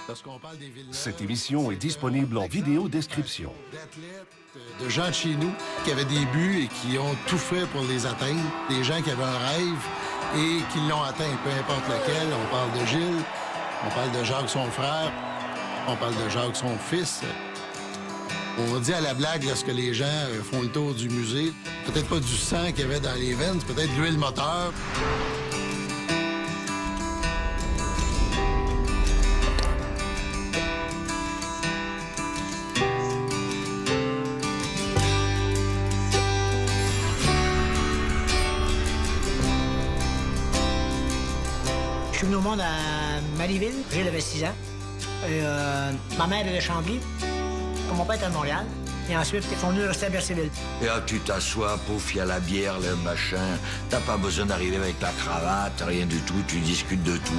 Lorsqu'on parle des villes... Cette émission est disponible en vidéo description. D'athlètes, de gens de chez nous qui avaient des buts et qui ont tout fait pour les atteindre. Des gens qui avaient un rêve et qui l'ont atteint, peu importe lequel. On parle de Gilles, on parle de Jacques, son frère, on parle de Jacques, son fils. On dit à la blague, lorsque les gens font le tour du musée, peut-être pas du sang qu'il y avait dans les veines, c'est peut-être l'huile moteur. Je suis venu au monde à Marieville, Gilles avait 6 ans. Et, ma mère est de Chambly. Mon père était de Montréal. Et ensuite, ils sont venus rester à Bercéville. Et là, tu t'assois, pouf, il y a la bière, le machin. T'as pas besoin d'arriver avec la cravate, rien du tout, tu discutes de tout.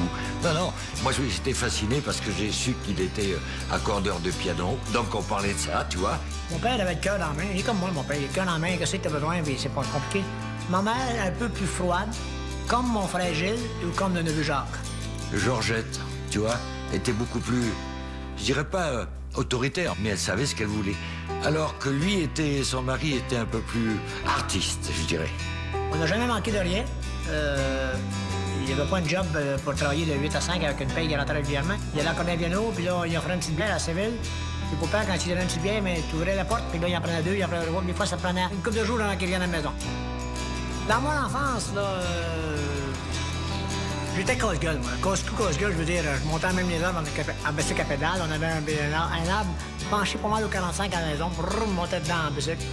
Non, non, moi j'étais fasciné parce que j'ai su qu'il était accordeur de piano. Donc on parlait de ça, tu vois. Mon père avait le cœur dans la main. Il est comme moi, mon père. Il a le cœur dans la main. Qu'est-ce que t'as besoin? Puis c'est pas compliqué. Ma mère, un peu plus froide, comme mon frère Gilles ou comme le neveu Jacques. Georgette, tu vois, était beaucoup plus, je dirais pas autoritaire, mais elle savait ce qu'elle voulait. Alors que lui son mari était un peu plus artiste, je dirais. On n'a jamais manqué de rien. Il n'avait pas un job pour travailler de 8 à 5 avec une paye qui rentrait régulièrement. Il allait accorder un piano, puis là, il offrait une petite bière à Séville. Puis pour père, quand il donnait une petite bière, mais tu ouvrais la porte, puis là, il en prenait 2, il en prenait 3. Des fois, ça prenait une couple de jours avant qu'il vienne à la maison. Dans mon enfance, là, j'étais casse-gueule, moi. Casse-gueule, je veux dire, je montais même les arbres en bicycle à pédale. On avait un arbre penché pas mal au 45 à la maison, brrr, on montait dedans en bicycle.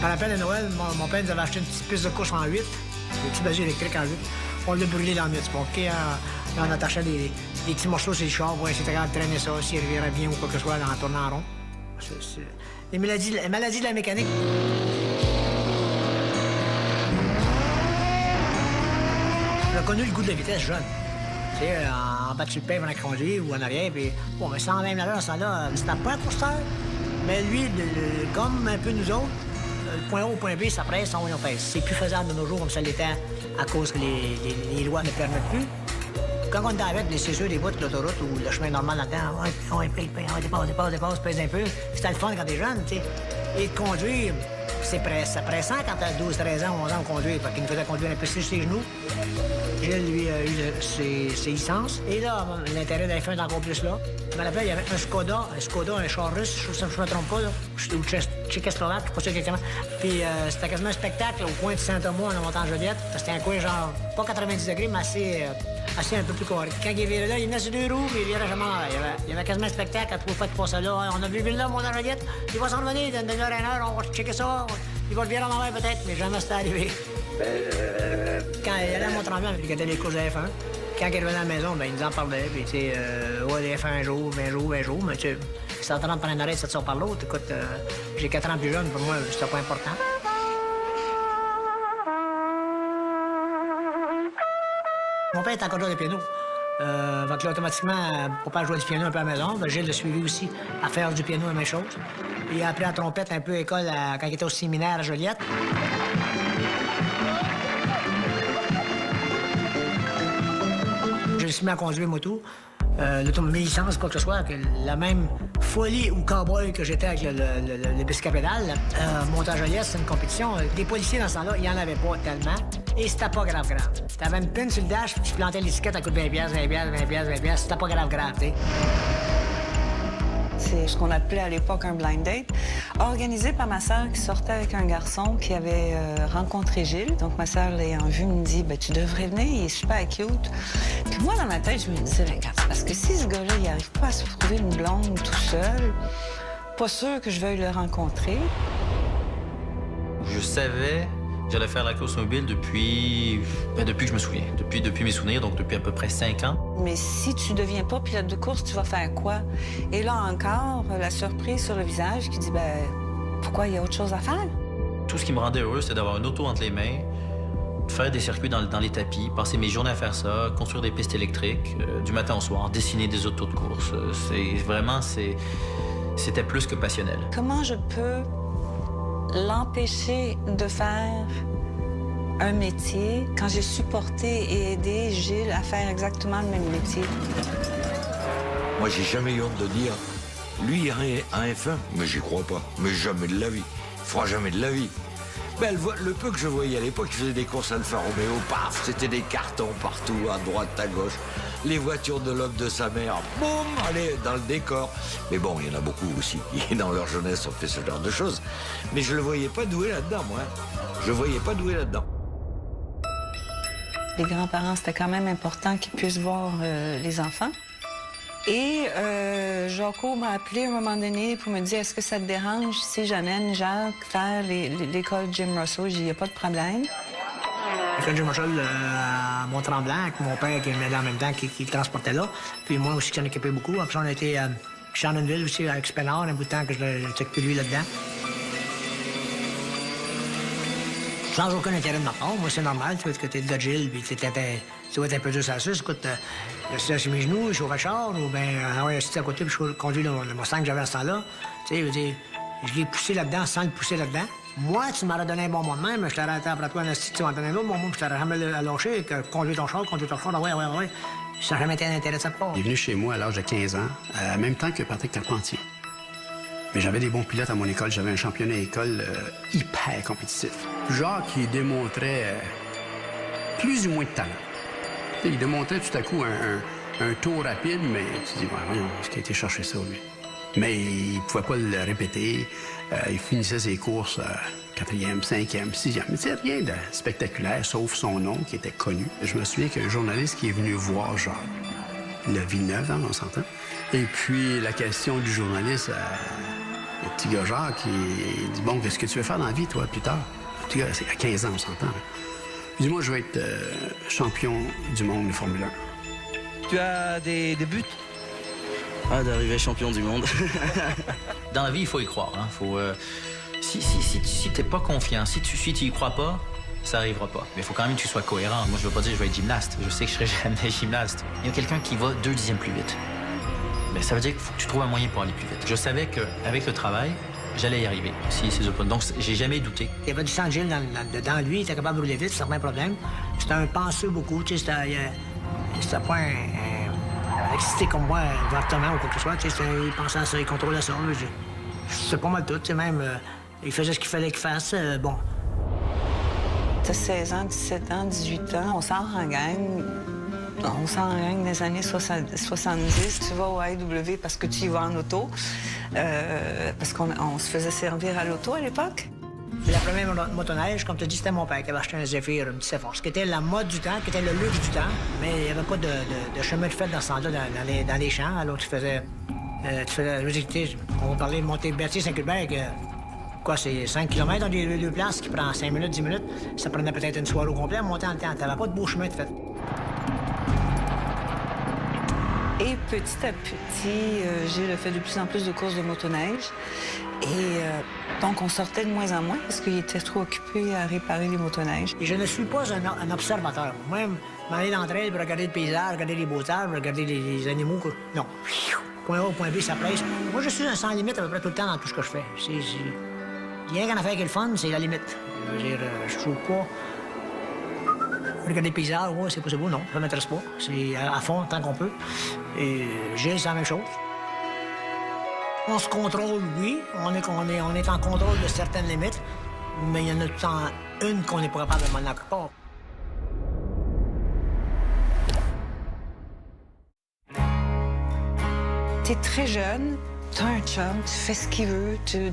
À la fin de Noël, mon père nous avait acheté une petite piste de course en 8, des petits basiers électriques en 8. On l'a brûlé dans le nuit, OK? On attachait des petits morceaux sur le char pour essayer de traîner ça, s'il revirait bien ou quoi que ce soit, en tournant en rond. Les maladies de la mécanique. J'ai connu le goût de la vitesse jeune. Tu sais, en bas de sur le pain pendant qu'on conduit ou en arrière, puis bon, mais 120 à l'heure, ça là, c'était pas un courseur. Mais lui, comme un peu nous autres, le point A au point B, ça presse, on pèse. C'est plus faisable de nos jours comme ça l'était à cause que les lois ne permettent plus. Quand on était avec les césures des bouts de l'autoroute ou le chemin normal là-dedans, on dépasse, pèse un peu. C'était le fun quand t'es jeune, tu sais. Et de conduire, c'est pressant quand t'as 12, 13 ans, 11 ans de conduire, parce qu'il nous faisait conduire un peu sur ses genoux. Gilles, lui, a eu ses licences. Et là, l'intérêt d'un fin est encore plus là. Je me rappelle, il y avait un Skoda, un char russe, je me trompe pas, là. Ou tchécoslovaque, je sais pas sûr exactement. Puis c'était quasiment un spectacle au coin de Saint-Thomas, en montant en Joliette. C'était un coin genre, pas 90 degrés, mais assez un peu plus correct. Quand il virait là, il venait sur 2 roues, puis il virait jamais en arrière. Il y avait quasiment un spectacle à 3 fois de passer là. On a vu là, mon Joliette. Il va s'en revenir d'une demi-heure à une heure, on va checker ça. Il va le virer en envers peut-être, mais jamais c'était arrivé. Quand il allait à Mont-Tremblant, il regardait les courses de F1. Quand il revenait à la maison, ben, il nous en parlait. Puis, tu sais, ouais, les F1 un jour, 20 jours, mais tu sais, si t'es en train de prendre un arrêt, ça te sort par l'autre. Écoute, j'ai 4 ans plus jeune, pour moi, c'était pas important. Mon père était accordeur de piano. Donc là, automatiquement, papa jouait du piano un peu à la maison. Ben, Gilles l'a suivi aussi à faire du piano, la même chose. Il a appris la trompette un peu à l'école quand il était au séminaire à Joliette. Je me suis mis à conduire moto. Mes licences, quoi que ce soit, que la même folie ou cow-boy que j'étais avec le bicycle à pédale. Monter à Joliette, c'est une compétition. Des policiers dans ce temps-là, il n'y en avait pas tellement. Et c'était pas grave. T'avais une pine sur le dash, puis tu plantais l'étiquette à coup de 20$, 20$. C'était pas grave, tu sais. C'est ce qu'on appelait à l'époque un blind date, organisé par ma sœur qui sortait avec un garçon qui avait rencontré Gilles. Donc ma sœur l'ayant vu me dit ben, tu devrais venir, il est super cute. Puis moi dans ma tête je me disais ben, regarde, parce que si ce gars-là il n'arrive pas à se trouver une blonde tout seul, pas sûr que je veuille le rencontrer. Je savais que j'allais faire la course mobile depuis que je me souviens, depuis mes souvenirs, donc depuis à peu près 5 ans. Mais si tu deviens pas pilote de course, tu vas faire quoi? Et là encore, la surprise sur le visage qui dit ben pourquoi il y a autre chose à faire? Tout ce qui me rendait heureux, c'était d'avoir une auto entre les mains, faire des circuits dans les tapis, passer mes journées à faire ça, construire des pistes électriques, du matin au soir, dessiner des autos de course. C'était plus que passionnel. Comment je peux l'empêcher de faire un métier quand j'ai supporté et aidé Gilles à faire exactement le même métier? Moi, j'ai jamais eu honte de dire, lui, il irait à F1, mais j'y crois pas. Mais jamais de la vie. Il fera jamais de la vie. Ben, le peu que je voyais à l'époque, il faisait des courses Alfa Romeo, paf, c'était des cartons partout, à droite, à gauche. Les voitures de l'homme de sa mère, boum, allez, dans le décor. Mais bon, il y en a beaucoup aussi, qui dans leur jeunesse ont fait ce genre de choses. Mais je le voyais pas doué là-dedans, moi. Je le voyais pas doué là-dedans. Les grands-parents, c'était quand même important qu'ils puissent voir les enfants. Et Jaco m'a appelé à un moment donné pour me dire, est-ce que ça te dérange si j'amène Jacques faire l'école Jim Russell? J'ai dit, il n'y a pas de problème. L'école Jim Russell à Mont-Tremblant, avec mon père qui venait en même temps, qui le transportait là. Puis moi aussi, qui s'en occupait beaucoup. Après, on a été à Shannonville aussi, avec Spénard, un bout de temps que je t'occupais lui là-dedans. Sans aucun intérêt de ma part. Moi, c'est normal, tu vois, que t'es de Gilles, puis tu dois être un peu dur sur la suce. Écoute, je suis sur mes genoux, je suis au Richard, ou bien, ouais, assis à côté, puis je conduis le Mustang que j'avais à ce temps-là. Tu sais, je veux dire, je l'ai poussé là-dedans sans le pousser là-dedans. Moi, tu m'aurais donné un bon mot de même, je t'aurais arrêté après toi, tu m'en donné un autre bon mot, puis je t'aurais jamais lâché, que conduire ton char, ah ouais. Ça n'a jamais été un intérêt de sa part. Il est venu chez moi à l'âge de 15 ans, en même temps que Patrick Carpentier. Mais j'avais des bons pilotes à mon école. J'avais un championnat d'école hyper compétitif. Jacques, il démontrait plus ou moins de talent. T'sais, il démontrait tout à coup un tour rapide, mais tu te dis, voyons, est-ce qu'il a été chercher ça, lui? Mais il pouvait pas le répéter. Il finissait ses courses 4e, 5e, 6e. Mais c'est rien de spectaculaire, sauf son nom qui était connu. Je me souviens qu'il y a un journaliste qui est venu voir Jacques. Le Villeneuve, hein, on s'entend. Et puis, la question du journaliste... le petit gars Jacques, il dit, bon, qu'est-ce que tu veux faire dans la vie, toi, plus tard? Le petit gars, c'est à 15 ans, on s'entend. Il dit, moi, je veux être champion du monde de Formule 1. Tu as des buts? Ah, d'arriver champion du monde. Dans la vie, il faut y croire. Hein. Faut, si t'es pas confiant, si tu y crois pas, ça arrivera pas. Mais il faut quand même que tu sois cohérent. Moi, je veux pas dire que je vais être gymnaste. Je sais que je serai jamais gymnaste. Il y a quelqu'un qui va 2 dixièmes plus vite. Mais ça veut dire qu'il faut que tu trouves un moyen pour aller plus vite. Je savais qu'avec le travail, j'allais y arriver. Donc, j'ai jamais douté. Il y avait du sang de Gilles dedans lui, il était capable de rouler vite, c'est un problème. C'était un penseur beaucoup, tu sais, c'était pas un excité comme moi, ouvertement ou quoi que ce soit, tu sais, il pensait à ça, il contrôlait ça. C'est pas mal tout, tu sais, même, il faisait ce qu'il fallait qu'il fasse, bon. T'as 16 ans, 17 ans, 18 ans, on sort en gang. On s'en règne dans les années 70. Tu vas au AEW parce que tu y vas en auto, parce qu'on se faisait servir à l'auto à l'époque. La première motoneige, comme tu dis, c'était mon père qui avait acheté un Zephyr, un petit Sephora, ce qui était la mode du temps, qui était le luxe du temps. Mais il n'y avait pas de chemin de fait dans ce temps-là, dans les champs. Alors tu faisais on parlait de monter Berthier-Saint-Culbert, quoi, c'est 5 km dans les deux places, qui prend 5 minutes, 10 minutes. Ça prenait peut-être une soirée au complet à monter en le temps. T'avais pas de beau chemin de fait. Et petit à petit, Gilles a fait de plus en plus de courses de motoneige. Et donc, on sortait de moins en moins parce qu'il était trop occupé à réparer les motoneiges. Et je ne suis pas un observateur. Moi, m'aller dans le trail pour regarder le paysage, regarder les beaux arbres, regarder les animaux. Non. Point A au point B, ça presse. Moi, je suis un sans limite à peu près tout le temps dans tout ce que je fais. Rien qu'en affaire qui est le fun, c'est la limite. Je veux dire, je trouve pas... Regarder le paysage, ouais, c'est beau, non, ça m'intéresse pas. C'est à fond, tant qu'on peut. Et Gilles, c'est la même chose. On se contrôle, oui. On est en contrôle de certaines limites, mais il y en a tout le temps une qu'on n'est pas capable de m'en accorder. T'es très jeune, t'as un chum, tu fais ce qu'il veut, tu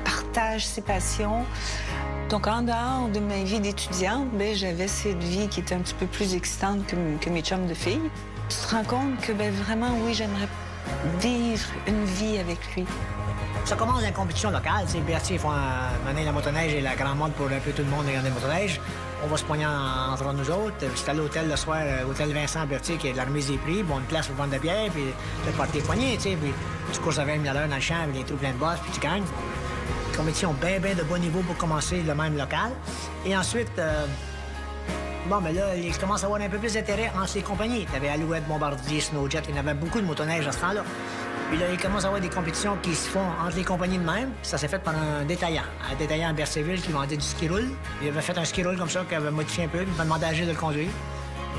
partages ses passions. Donc, en dehors de ma vie d'étudiante, j'avais cette vie qui était un petit peu plus excitante que mes chums de filles. Tu te rends compte que, vraiment, oui, j'aimerais vivre une vie avec lui. Ça commence dans une compétition locale. Berthier, ils font mener la motoneige et la grande mode pour un peu tout le monde regarder la motoneige. On va se poigner entre nous autres. C'est à l'hôtel le soir, hôtel Vincent Berthier, qui est de la remise des prix. Bon, une place pour vendre de bière, puis tu portes tes poignets, tu sais. Puis tu courses à 20 000 à l'heure dans le champ avec des trous pleins de bosses, puis tu gagnes. Compétition bien de bon niveau pour commencer le même local. Et ensuite, là, il commence à avoir un peu plus d'intérêt entre les compagnies. Tu avais Alouette, Bombardier, Snowjet, il y en avait beaucoup de motoneiges à ce temps-là. Puis là, il commence à avoir des compétitions qui se font entre les compagnies de même. Ça s'est fait par un détaillant à Bercéville qui vendait du ski roll. Il avait fait un ski roll comme ça, qu'il avait modifié un peu, puis il m'a demandé à Gilles de le conduire.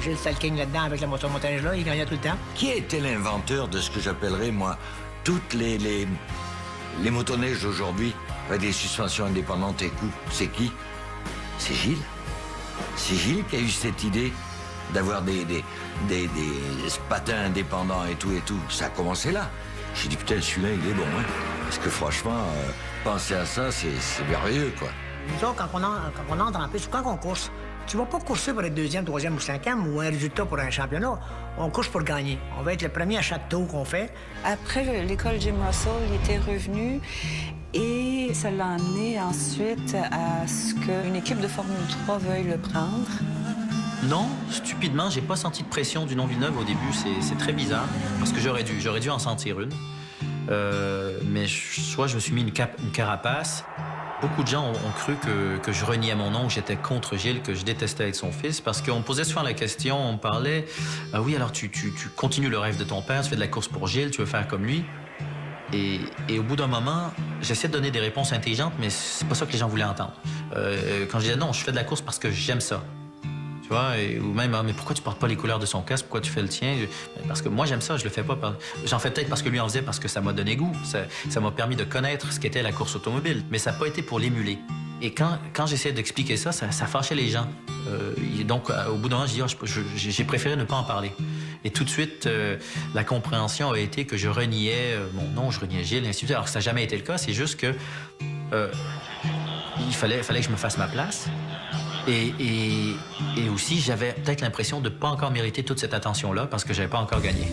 Gilles, c'était le king là-dedans avec le motoneige-là. Il gagnait tout le temps. Qui a été l'inventeur de ce que j'appellerais, moi, toutes les motoneiges aujourd'hui, avec des suspensions indépendantes et coups? C'est qui? C'est Gilles. C'est Gilles qui a eu cette idée d'avoir des patins indépendants et tout. Ça a commencé là. J'ai dit, putain, celui-là, il est bon, hein? Parce que franchement, penser à ça, c'est merveilleux, quoi. Nous autres, quand on entre en piste, quand on course, tu vas pas courser pour être deuxième, troisième ou cinquième ou un résultat pour un championnat. On course pour gagner. On va être le premier à chaque tour qu'on fait. Après l'école Jim Russell, il était revenu et ça l'a amené ensuite à ce qu'une équipe de Formule 3 veuille le prendre. Non, stupidement, j'ai pas senti de pression du Nom-Villeneuve au début. C'est très bizarre, parce que j'aurais dû en sentir une. Mais soit je me suis mis une carapace. Beaucoup de gens ont cru que je reniais mon nom, que j'étais contre Gilles, que je détestais être son fils, parce qu'on me posait souvent la question, on me parlait, oui, alors tu continues le rêve de ton père, tu fais de la course pour Gilles, tu veux faire comme lui. Et au bout d'un moment, j'essayais de donner des réponses intelligentes, mais c'est pas ça que les gens voulaient entendre. Quand je disais non, je fais de la course parce que j'aime ça. Tu vois, ou même, mais pourquoi tu portes pas les couleurs de son casque? Pourquoi tu fais le tien? Parce que moi, j'aime ça, je le fais pas. J'en fais peut-être parce que lui en faisait, parce que ça m'a donné goût. Ça m'a permis de connaître ce qu'était la course automobile. Mais ça n'a pas été pour l'émuler. Et quand j'essayais d'expliquer ça fâchait les gens. Donc, au bout d'un moment, j'ai préféré ne pas en parler. Et tout de suite, la compréhension a été que je reniais mon nom, je reniais Gilles, et ainsi de suite. Alors que ça n'a jamais été le cas, c'est juste que il fallait que je me fasse ma place. Et aussi, j'avais peut-être l'impression de ne pas encore mériter toute cette attention-là parce que je n'avais pas encore gagné.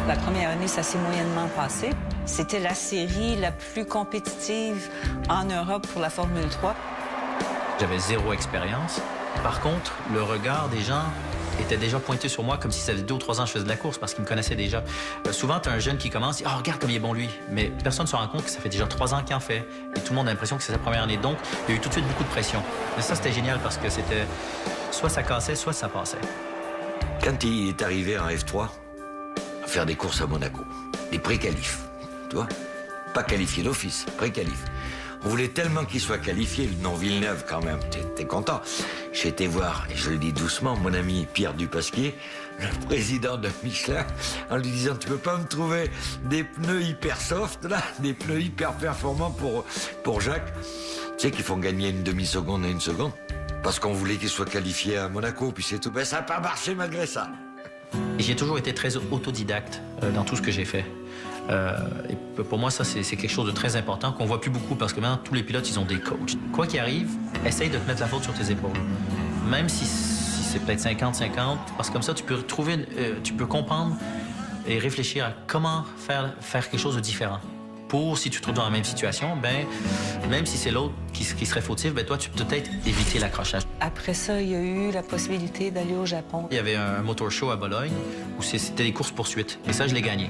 La première année, ça s'est moyennement passé. C'était la série la plus compétitive en Europe pour la Formule 3. J'avais zéro expérience. Par contre, le regard des gens était déjà pointé sur moi comme si ça faisait 2 ou 3 ans que je faisais de la course parce qu'ils me connaissaient déjà. Souvent, tu as un jeune qui commence, oh, regarde comme il est bon lui. Mais personne ne se rend compte que ça fait déjà 3 ans qu'il en fait. Et tout le monde a l'impression que c'est sa première année. Donc, il y a eu tout de suite beaucoup de pression. Mais ça, c'était génial parce que c'était soit ça cassait, soit ça passait. Quand il est arrivé en F3, à faire des courses à Monaco, des pré-qualifs, tu vois, pas qualifié d'office, pré-qualifs. On voulait tellement qu'il soit qualifié, le nom Villeneuve quand même, t'es content. J'ai été voir, et je le dis doucement, mon ami Pierre Dupasquier, le président de Michelin, en lui disant, tu peux pas me trouver des pneus hyper soft, là, des pneus hyper performants pour Jacques. Tu sais qu'ils font gagner une demi-seconde et 1 seconde, parce qu'on voulait qu'il soit qualifié à Monaco, puis c'est tout. Ben, ça n'a pas marché malgré ça. Et j'ai toujours été très autodidacte dans tout ce que j'ai fait. Et pour moi, ça, c'est quelque chose de très important qu'on voit plus beaucoup parce que maintenant, tous les pilotes, ils ont des coachs. Quoi qu'il arrive, essaye de te mettre la faute sur tes épaules. Même si c'est peut-être 50-50, parce que comme ça, tu peux comprendre et réfléchir à comment faire quelque chose de différent. Pour, si tu te trouves dans la même situation, ben, même si c'est l'autre qui serait fautif, ben, toi, tu peux peut-être éviter l'accrochage. Après ça, il y a eu la possibilité d'aller au Japon. Il y avait un motor show à Bologne où c'était des courses-poursuites. Et ça, je l'ai gagné.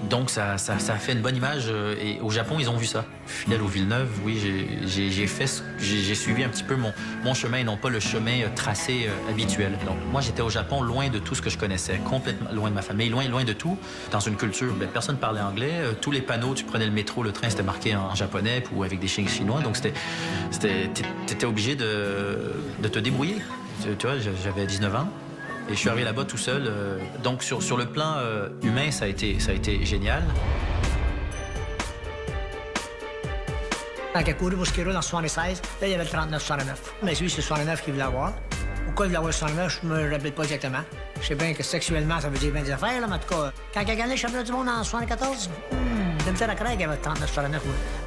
Donc, ça a fait une bonne image. Et au Japon, ils ont vu ça. Fidèle au Villeneuve, oui, j'ai suivi un petit peu mon chemin et non pas le chemin tracé habituel. Donc, moi, j'étais au Japon loin de tout ce que je connaissais, complètement loin de ma famille, loin de tout. Dans une culture, ben, personne ne parlait anglais. Tous les panneaux, tu prenais le métro, le train, c'était marqué en japonais ou avec des signes chinois. Donc, t'étais obligé de te débrouiller. Tu vois, j'avais 19 ans. Et je suis arrivé là-bas tout seul. Donc, sur le plan humain, ça a été génial. Quand il a couru pour Skiro dans 76, là, il y avait le 39-69. Mais lui, c'est le 69 qu'il voulait avoir. Pourquoi il voulait avoir le 69, je me rappelle pas exactement. Je sais bien que sexuellement, ça veut dire bien des affaires, là, mais en tout cas, quand il a gagné le championnat du monde en 74, de me dire à Craig qu'il y avait 39-69. Moi,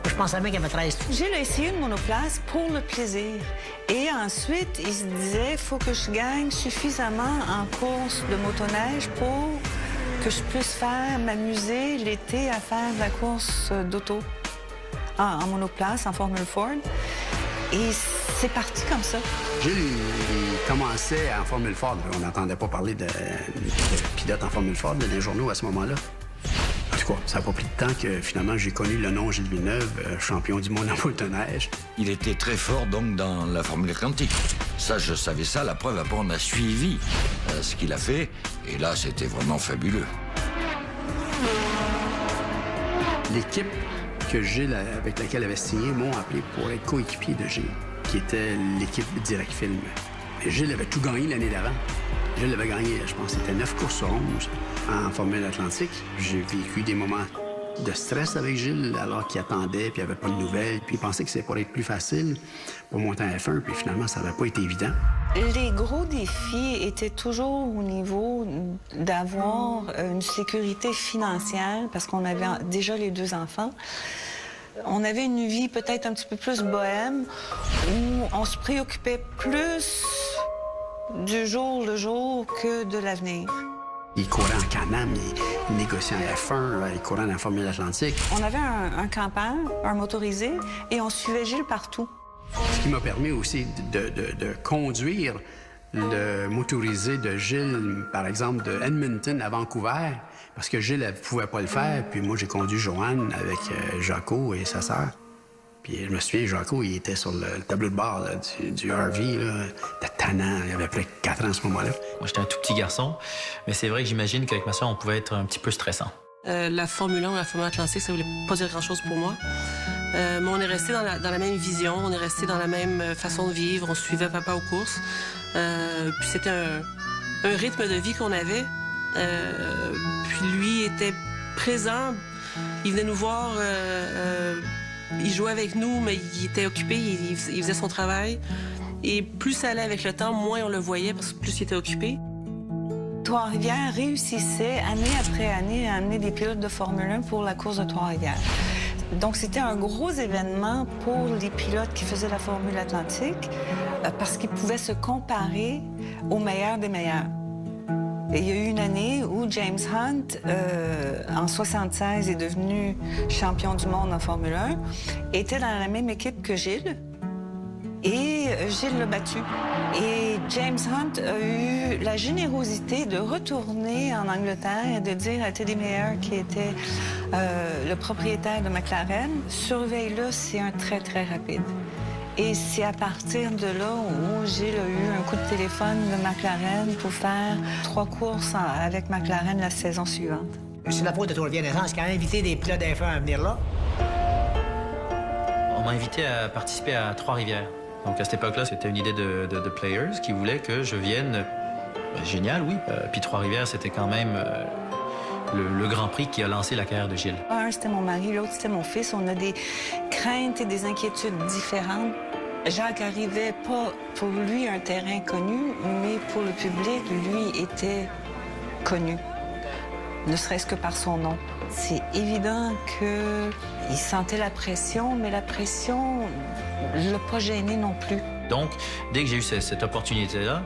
je pensais bien qu'il y avait 13. Gilles a essayé une monoplace pour le plaisir. Et ensuite, il se disait, il faut que je gagne suffisamment en course de motoneige pour que je puisse m'amuser l'été à faire de la course d'auto. En monoplace, en Formule Ford. Et c'est parti comme ça. Gilles, il commençait en Formule Ford. On n'entendait pas parler de pilote en Formule Ford dans les journaux à ce moment-là. En tout cas, ça n'a pas pris de temps que finalement j'ai connu le nom Gilles Villeneuve, champion du monde en motoneige. Il était très fort donc dans la Formule Atlantique. Ça, je savais ça. La preuve, après, on a suivi ce qu'il a fait. Et là, c'était vraiment fabuleux. L'équipe que Gilles, avec laquelle il avait signé, m'ont appelé pour être coéquipier de Gilles, qui était l'équipe Direct Film. Gilles avait tout gagné l'année d'avant. Gilles avait gagné, je pense, c'était 9 courses sur 11 en Formule Atlantique. J'ai vécu des moments de stress avec Gilles alors qu'il attendait, puis il n'y avait pas de nouvelles, puis il pensait que c'était pour être plus facile pour monter en F1, puis finalement, ça n'avait pas été évident. Les gros défis étaient toujours au niveau d'avoir une sécurité financière, parce qu'on avait déjà les 2 enfants. On avait une vie peut-être un petit peu plus bohème, où on se préoccupait plus du jour le jour que de l'avenir. Il courait en Can-Am, il négociait en F1, il courait dans la Formule Atlantique. On avait un campeur, un motorisé, et on suivait Gilles partout. Ce qui m'a permis aussi de conduire le motorisé de Gilles, par exemple, de Edmonton à Vancouver, parce que Gilles ne pouvait pas le faire. Puis moi, j'ai conduit Joanne avec Jaco et sa sœur. Puis je me souviens, Jaco, il était sur le tableau de bord là, du RV, là, de tannant. Il avait près de 4 ans à ce moment-là. Moi, j'étais un tout petit garçon, mais c'est vrai que j'imagine qu'avec ma soeur, on pouvait être un petit peu stressant. La Formule 1 ou la Formule Atlantique, ça voulait pas dire grand-chose pour moi. Mais on est resté dans la même vision, on est resté dans la même façon de vivre, on suivait papa aux courses. Puis c'était un rythme de vie qu'on avait. Puis lui était présent, il venait nous voir, il jouait avec nous, mais il était occupé, il faisait son travail. Et plus ça allait avec le temps, moins on le voyait, parce que plus il était occupé. Trois-Rivières réussissait année après année à amener des pilotes de Formule 1 pour la course de Trois-Rivières. Donc, c'était un gros événement pour les pilotes qui faisaient la Formule Atlantique parce qu'ils pouvaient se comparer aux meilleurs des meilleurs. Et il y a eu une année où James Hunt, en 1976, est devenu champion du monde en Formule 1, était dans la même équipe que Gilles. Et Gilles l'a battu. Et James Hunt a eu la générosité de retourner en Angleterre et de dire à Teddy Mayer, qui était le propriétaire de McLaren, surveille-le, c'est un très, très rapide. Et c'est à partir de là où Gilles a eu un coup de téléphone de McLaren pour faire 3 courses avec McLaren la saison suivante. C'est la faute de Trois-Rivières Naissance qui a invité des pilotes F1 à venir là. On m'a invité à participer à Trois-Rivières. Donc, à cette époque-là, c'était une idée de Players qui voulait que je vienne. Génial, oui. Puis Trois-Rivières, c'était quand même le Grand Prix qui a lancé la carrière de Gilles. Un, c'était mon mari, l'autre, c'était mon fils. On a des craintes et des inquiétudes différentes. Jacques arrivait pas pour lui un terrain connu, mais pour le public, lui était connu, ne serait-ce que par son nom. C'est évident qu'il sentait la pression, mais la pression ne l'a pas gêné non plus. Donc, dès que j'ai eu cette opportunité-là,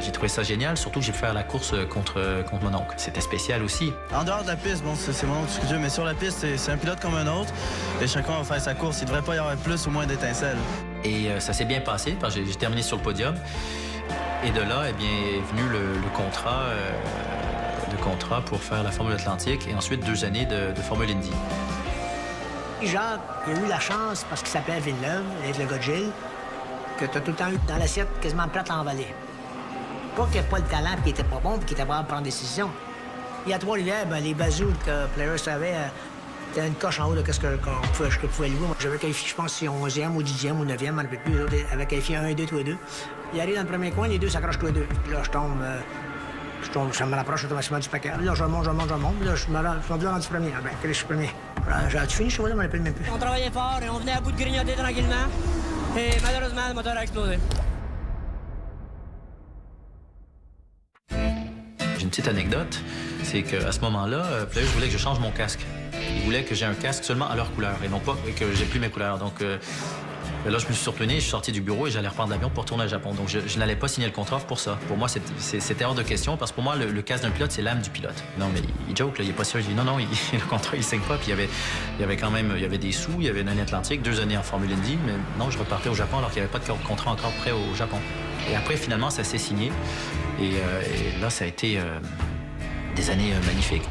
j'ai trouvé ça génial, surtout que j'ai pu faire la course contre mon oncle. C'était spécial aussi. En dehors de la piste, bon, c'est mon oncle, mais sur la piste, c'est un pilote comme un autre. Et chacun va faire sa course. Il ne devrait pas y avoir plus ou moins d'étincelles. Et ça s'est bien passé, parce que j'ai terminé sur le podium. Et de là, eh bien, est venu le contrat pour faire la Formule Atlantique et ensuite 2 années de Formule Indy. Jacques, il a eu la chance, parce qu'il s'appelait Villeneuve, avec le gars de Gilles, que tu as tout le temps eu dans l'assiette quasiment plate en vallée. Pas qu'il n'y ait pas le talent, puis qu'il était pas bon, puis qu'il était pas capable de prendre des décisions. Il y a Trois-Rivières, ben, les bazooks que Players avait, c'était une coche en haut de ce que je pouvais louer. Moi, j'avais qualifié, je pense, si 11e ou 10e ou 9e, on ne peut plus. Les autres avaient qualifié 1 et 2, tous les deux. Il arrive dans le premier coin, les deux s'accrochent tous les deux. Puis là, je tombe, ça me rapproche automatiquement du paquet. Là, je monte. Là, je suis rendu du premier. Ben, je suis premier. J'ai-tu fini, je suis là, on l'appelle même plus. On travaillait fort et on venait à bout de grignoter tranquillement. Et malheureusement, le moteur a explosé. J'ai une petite anecdote, c'est qu'à ce moment-là, Players voulait que je change mon casque. Ils voulaient que j'ai un casque seulement à leur couleur et non pas que j'ai plus mes couleurs. Donc là, je me suis surtenu, je suis sorti du bureau et j'allais reprendre l'avion pour retourner au Japon. Donc je n'allais pas signer le contrat pour ça. Pour moi, c'était hors de question parce que pour moi, le casque d'un pilote, c'est l'âme du pilote. Non, mais il joke, là, il est pas sérieux. Je dis non, le contrat, il signe pas. Puis il y avait quand même, il y avait des sous, il y avait une année Atlantique, 2 années en Formule Indy, mais non, je repartais au Japon alors qu'il n'y avait pas de contrat encore prêt au Japon. Et après, finalement, ça s'est signé. Et là, ça a été des années magnifiques.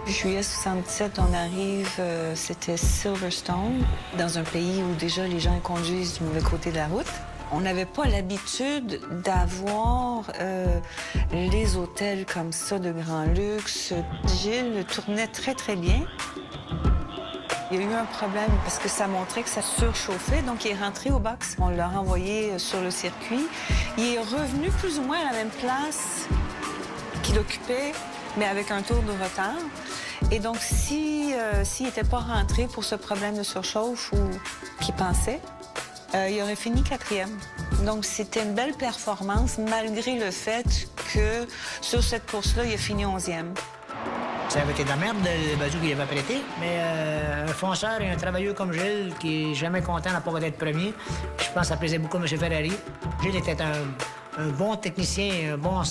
Juillet 77, on arrive, c'était Silverstone, dans un pays où déjà les gens conduisent du mauvais côté de la route. On n'avait pas l'habitude d'avoir les hôtels comme ça de grand luxe. Gilles tournait très, très bien. Il y a eu un problème parce que ça montrait que ça surchauffait, donc il est rentré au box. On l'a renvoyé sur le circuit. Il est revenu plus ou moins à la même place qu'il occupait, mais avec un tour de retard. Et donc, s'il n'était pas rentré pour ce problème de surchauffe ou qu'il pensait, il aurait fini 4e. Donc, c'était une belle performance, malgré le fait que sur cette course-là, il a fini 11e. Ça avait été de la merde, le bazou qu'il avait prêté, mais un fonceur et un travailleur comme Gilles, qui est jamais content de ne pas être premier, je pense que ça plaisait beaucoup à M. Ferrari. Gilles était un bon technicien, un bon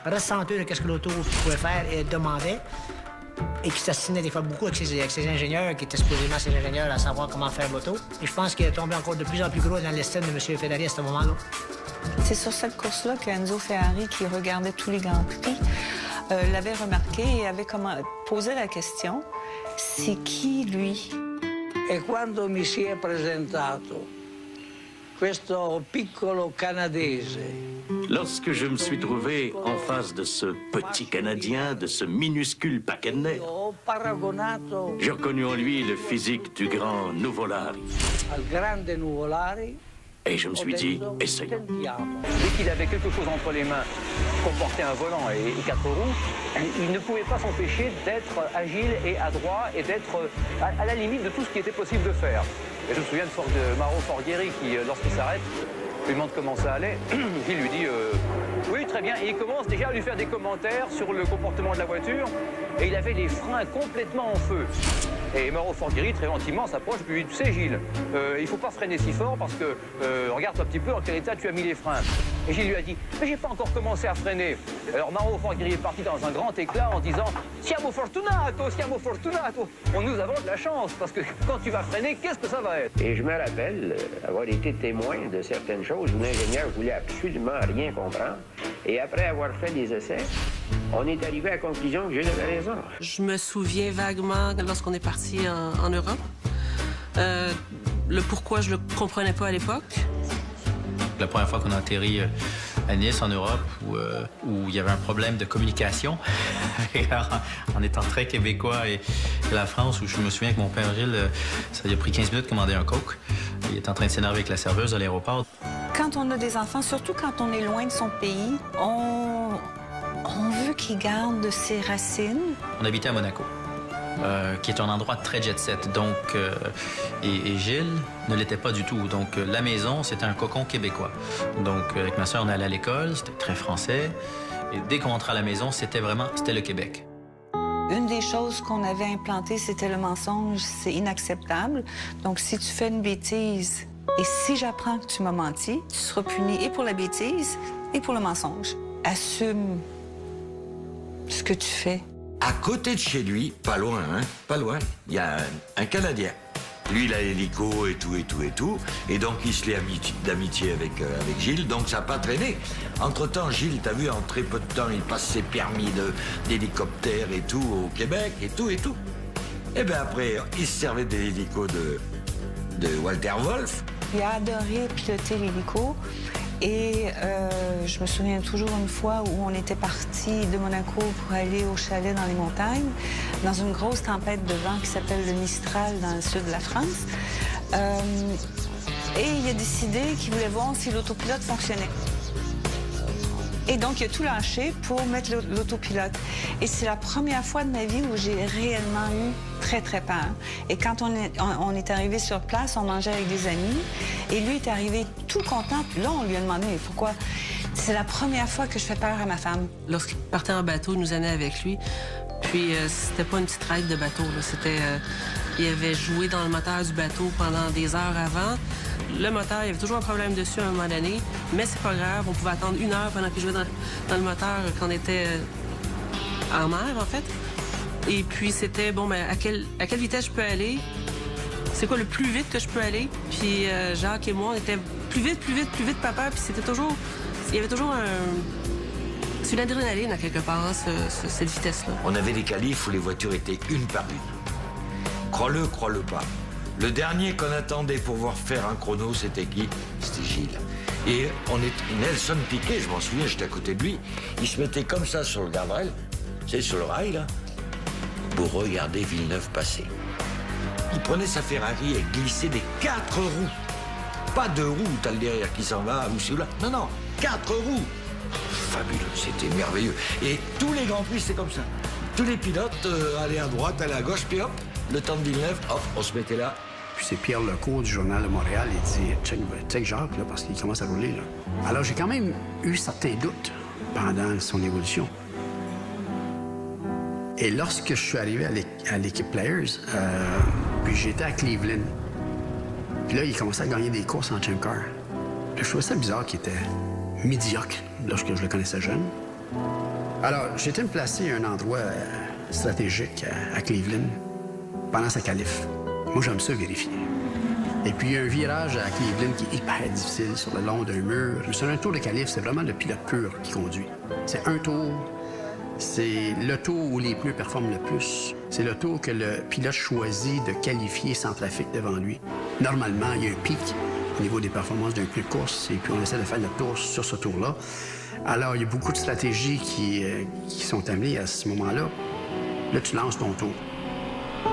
ressenteur de ce que l'auto pouvait faire et demandait, et qui s'assinait des fois beaucoup avec ses ingénieurs, qui étaient supposément ses ingénieurs à savoir comment faire l'auto. Et je pense qu'il est tombé encore de plus en plus gros dans l'estime de M. Ferrari à ce moment-là. C'est sur cette course-là qu'Enzo Ferrari, qui regardait tous les Grands Prix, l'avait remarqué et avait posé la question, c'est qui lui? E quando mi si è presentato questo piccolo canadese. Lorsque je me suis trouvé en face de ce petit Canadien, de ce minuscule Paquennet, j'ai reconnu en lui le physique du grand Nuvolari. Al grande Nuvolari. Et je me suis dit, essayons. Dès qu'il avait quelque chose entre les mains pour porter un volant et 4 roues, il ne pouvait pas s'empêcher d'être agile et adroit et d'être à la limite de tout ce qui était possible de faire. Et je me souviens de Mauro Forghieri qui, lorsqu'il s'arrête, lui demande comment ça allait. Il lui dit oui, très bien. Et il commence déjà à lui faire des commentaires sur le comportement de la voiture. Et il avait les freins complètement en feu. Et Mauro Forghieri, très gentiment, s'approche et lui dit, tu sais, Gilles, il ne faut pas freiner si fort parce que regarde un petit peu dans quel état tu as mis les freins. Et Gilles lui a dit, mais j'ai pas encore commencé à freiner. Alors Mauro Forghieri est parti dans un grand éclat en disant, siamo fortunato, siamo fortunato. Nous avons de la chance parce que quand tu vas freiner, qu'est-ce que ça va être? Et je me rappelle avoir été témoin de certaines choses où l'ingénieur voulait absolument rien comprendre. Et après avoir fait des essais, on est arrivé à la conclusion que Gilles avait raison. Je me souviens vaguement lorsqu'on est parti en Europe. Le pourquoi, je le comprenais pas à l'époque. La première fois qu'on a atterri à Nice, en Europe, où il y avait un problème de communication, en étant très québécois et la France, où je me souviens que mon père Gilles, ça lui a pris 15 minutes de commander un Coke. Il était en train de s'énerver avec la serveuse à l'aéroport. Quand on a des enfants, surtout quand on est loin de son pays, on veut qu'ils gardent ses racines. On habitait à Monaco, qui est un endroit très jet-set. Donc, et Gilles ne l'était pas du tout. Donc, la maison, c'était un cocon québécois. Donc, avec ma sœur, on allait à l'école, c'était très français. Et dès qu'on rentrait à la maison, c'était le Québec. Une des choses qu'on avait implantées, c'était le mensonge. C'est inacceptable. Donc, si tu fais une bêtise et si j'apprends que tu m'as menti, tu seras puni et pour la bêtise et pour le mensonge. Assume ce que tu fais. À côté de chez lui, pas loin, il y a un Canadien. Lui, il a l'hélico et tout. Et donc, il se lie d'amitié avec Gilles, donc ça n'a pas traîné. Entre-temps, Gilles, t'as vu, en très peu de temps, il passe ses permis d'hélicoptère et tout au Québec, et tout. Et bien après, il se servait de l'hélico de Walter Wolf. Il a adoré piloter l'hélico. Et je me souviens toujours une fois où on était partis de Monaco pour aller au chalet dans les montagnes, dans une grosse tempête de vent qui s'appelle le Mistral dans le sud de la France. Et il a décidé qu'il voulait voir si l'autopilote fonctionnait. Et donc, il a tout lâché pour mettre l'autopilote. Et c'est la première fois de ma vie où j'ai réellement eu très, très peur. Et quand on est arrivé sur place, on mangeait avec des amis. Et lui est arrivé tout content. Puis là, on lui a demandé, mais pourquoi? C'est la première fois que je fais peur à ma femme. Lorsqu'il partait en bateau, il nous amenait avec lui. Puis, c'était pas une petite ride de bateau, là. C'était... il avait joué dans le moteur du bateau pendant des heures avant. Le moteur, il y avait toujours un problème dessus à un moment donné, mais c'est pas grave, on pouvait attendre 1 heure pendant qu'il jouait dans le moteur quand on était en mer, en fait. Et puis c'était, bon, ben, à quelle vitesse je peux aller? C'est quoi le plus vite que je peux aller? Puis Jacques et moi, on était plus vite, papa, puis c'était toujours... Il y avait toujours c'est une adrénaline, à quelque part, hein, cette vitesse-là. On avait des qualifs où les voitures étaient une par une. Crois-le pas. Le dernier qu'on attendait pour voir faire un chrono, c'était qui? C'était Gilles. Et Nelson Piquet, je m'en souviens, j'étais à côté de lui, il se mettait comme ça sur le garde-rail, c'est sur le rail, là, pour regarder Villeneuve passer. Il prenait sa Ferrari et glissait des 4 roues. Pas 2 roues, t'as le derrière qui s'en va, ou celui-là. Non, non, 4 roues. Fabuleux, c'était merveilleux. Et tous les Grands Prix, c'est comme ça. Tous les pilotes allaient à droite, allaient à gauche, puis hop, le temps de Villeneuve, hop, on se mettait là. Puis c'est Pierre Lecourt du Journal de Montréal, il dit « Check Jacques, là, parce qu'il commence à rouler. » là. Alors j'ai quand même eu certains doutes pendant son évolution. Et lorsque je suis arrivé à l'équipe Players, puis j'étais à Cleveland, puis là, il commençait à gagner des courses en Champ Car. Puis je trouvais ça bizarre qu'il était médiocre lorsque je le connaissais jeune. Alors, j'ai été me placer à un endroit stratégique à Cleveland pendant sa qualif. Moi, j'aime ça vérifier. Et puis, il y a un virage à Cleveland qui est hyper difficile sur le long d'un mur. Sur un tour de qualif, c'est vraiment le pilote pur qui conduit. C'est un tour. C'est le tour où les pneus performent le plus. C'est le tour que le pilote choisit de qualifier sans trafic devant lui. Normalement, il y a un pic au niveau des performances d'un pneu de course, et puis on essaie de faire le tour sur ce tour-là. Alors, il y a beaucoup de stratégies qui sont amenées à ce moment-là. Là, tu lances ton tour.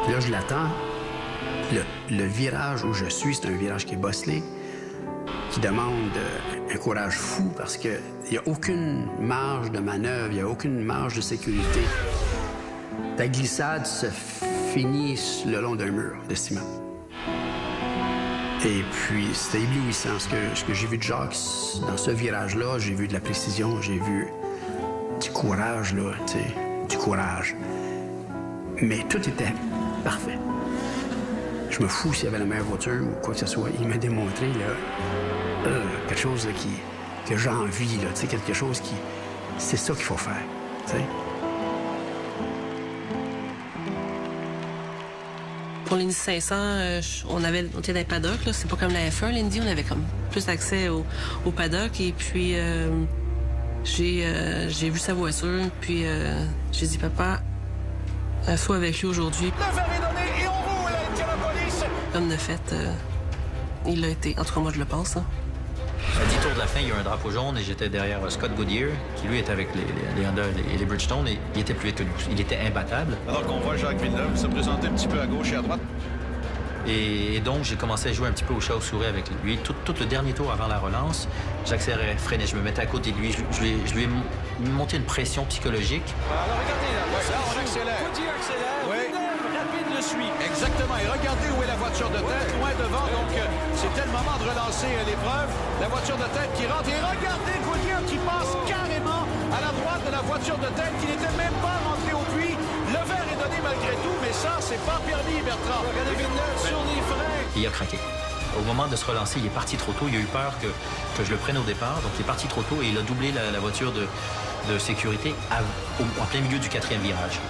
Puis là, je l'attends. Le virage où je suis, c'est un virage qui est bosselé, qui demande un courage fou parce qu'il n'y a aucune marge de manœuvre, il n'y a aucune marge de sécurité. Ta glissade se finit le long d'un mur de ciment. Et puis, c'était éblouissant. Ce que j'ai vu de Jacques dans ce virage-là, j'ai vu de la précision, j'ai vu du courage, là, tu sais, du courage. Mais tout était parfait. Je me fous s'il y avait la meilleure voiture ou quoi que ce soit. Il m'a démontré, là, quelque chose là, que j'ai envie, là, tu sais, quelque chose qui... C'est ça qu'il faut faire, tu sais. Pour l'Indy 500, on était dans les paddocks, là. C'est pas comme la F1, l'Indy, on avait comme plus accès au paddock. Et puis, j'ai vu sa voiture, puis j'ai dit, papa, sois avec lui aujourd'hui. Le verre est donné et on roule à Indianapolis. Comme de fait, il l'a été. En tout cas, moi, je le pense. Hein. À 10 tours de la fin, il y a eu un drapeau jaune et j'étais derrière Scott Goodyear, qui lui était avec les Honda et les Bridgestone, et il était plus vite que nous. Il était imbattable. Alors qu'on voit Jacques Villeneuve se présenter un petit peu à gauche et à droite. Et donc, j'ai commencé à jouer un petit peu au chat aux souris avec lui. Tout le dernier tour avant la relance, j'accélérais, freinais, je me mettais à côté de lui. Je lui ai monté une pression psychologique. Alors, regardez, là, on accélère. Goodyear accélère. Oui. Rapide le suit. Exactement. Et regardez où est la voiture de tête, loin devant. Donc, c'était le moment de relancer l'épreuve. La voiture de tête qui rentre. Et regardez Goodyear qui passe carrément à la droite de la voiture de tête qui n'était même pas rentrée au puits. Le verre est donné malgré tout, mais ça, c'est pas permis, Bertrand. Regardez Villeneuve sur les freins. Et il a craqué. Au moment de se relancer, il est parti trop tôt. Il a eu peur que je le prenne au départ. Donc, il est parti trop tôt et il a doublé la voiture de sécurité en plein milieu du 4e virage.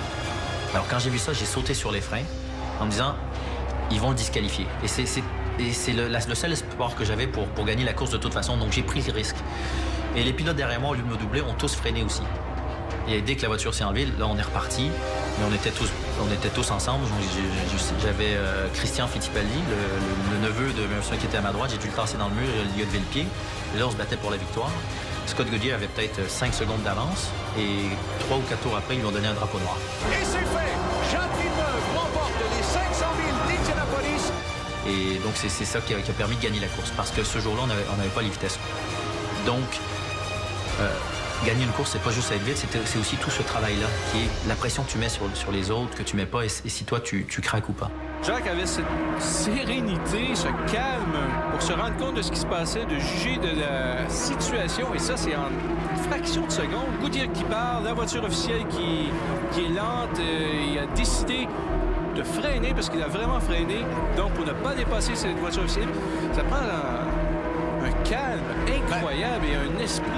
Alors, quand j'ai vu ça, j'ai sauté sur les freins en me disant, ils vont le disqualifier. Et c'est le seul espoir que j'avais pour gagner la course de toute façon. Donc, j'ai pris le risque. Et les pilotes derrière moi, au lieu de me doubler, ont tous freiné aussi. Et dès que la voiture s'est enlevée, là, on est reparti. Mais on était tous ensemble. J'avais Christian Fittipaldi, le neveu de monsieur qui était à ma droite. J'ai dû le tasser dans le mur, il lui a levé le pied. Et là, on se battait pour la victoire. Scott Goodyear avait peut-être 5 secondes d'avance. Et 3 ou 4 tours après, ils lui ont donné un drapeau noir. Et c'est fait! Jacques Villeneuve remporte les 500 000 d'Indianapolis. Et donc, c'est ça qui a permis de gagner la course. Parce que ce jour-là, on n'avait pas les vitesses. Donc, gagner une course, c'est pas juste être vite, c'est aussi tout ce travail-là, qui est la pression que tu mets sur les autres, que tu mets pas, et si toi, tu craques ou pas. Jacques avait cette sérénité, ce calme pour se rendre compte de ce qui se passait, de juger de la situation. Et ça, c'est en une fraction de seconde. Goodyear qui parle, la voiture officielle qui est lente. Il a décidé de freiner parce qu'il a vraiment freiné. Donc, pour ne pas dépasser cette voiture officielle, ça prend un calme incroyable et un esprit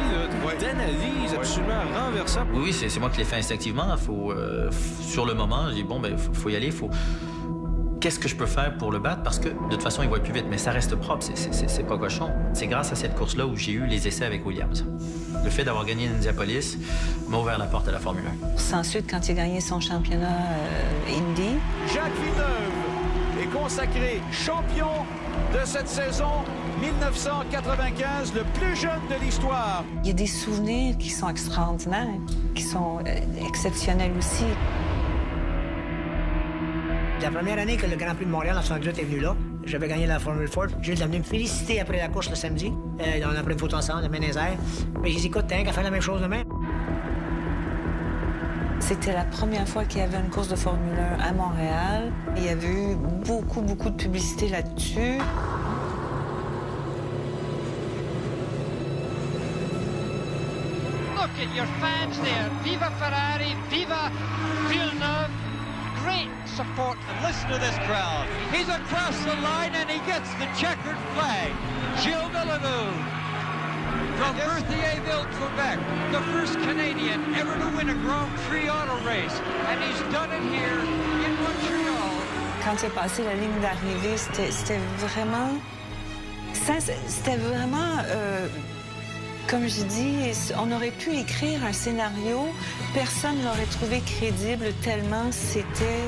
d'analyse absolument renversant. Oui, c'est moi qui l'ai fait instinctivement. Sur le moment, j'ai dit, bon, ben, faut y aller, Qu'est-ce que je peux faire pour le battre? Parce que, de toute façon, il va plus vite, mais ça reste propre, c'est pas cochon. C'est grâce à cette course-là où j'ai eu les essais avec Williams. Le fait d'avoir gagné Indianapolis m'a ouvert la porte à la Formule 1. C'est ensuite, quand il a gagné son championnat Indy. Jacques Villeneuve est consacré champion de cette saison 1995, le plus jeune de l'histoire. Il y a des souvenirs qui sont extraordinaires, qui sont exceptionnels aussi. La première année que le Grand Prix de Montréal en 78 est venu là, j'avais gagné la Formule Ford. Gilles est venu me féliciter après la course le samedi. On a pris une photo ensemble, de main dans les airs. Mais j'ai dit, écoute, t'as qu'à faire la même chose demain. C'était la première fois qu'il y avait une course de Formule 1 à Montréal. Il y avait eu beaucoup de publicité là-dessus. Look at your fans there. Viva Ferrari, viva Villeneuve. Great support. And listen to this crowd. He's across the line and he gets the checkered flag. Gilles Villeneuve from Berthierville, Quebec, the first Canadian ever to win a Grand Prix auto race. And he's done it here in Montreal. Quand il a passé la ligne d'arrivée, c'était vraiment... C'était vraiment... Comme je dis, on aurait pu écrire un scénario, personne ne l'aurait trouvé crédible tellement c'était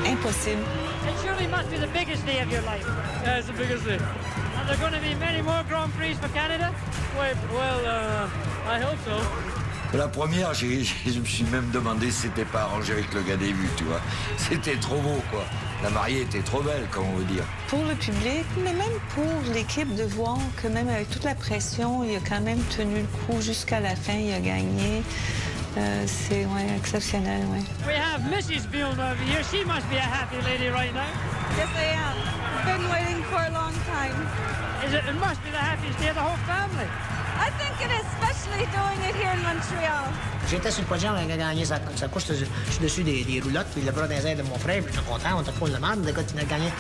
impossible. It surely must be the biggest day of your life. Yeah, it's the biggest day. Are there going to be many more Grand Prix for Canada? I hope so. La première, je me suis même demandé si c'était pas arrangé avec le gars des vues, tu vois. C'était trop beau, quoi. La mariée était trop belle, comme on veut dire. Pour le public, mais même pour l'équipe, de voir que même avec toute la pression, il a quand même tenu le coup jusqu'à la fin, il a gagné. C'est exceptionnel, oui. We have Mrs. Villeneuve here. She must be a happy lady right now. Yes, I am. Been waiting for a long time. It must be the happiest day of the whole family. I think it is, especially doing it here in Montreal. J'étais sur le podium, il a gagné sa course, je suis dessus des roulottes, puis le bras des ailes de mon frère, puis j'étais content, on était pas le demande. Le gars, il a gagné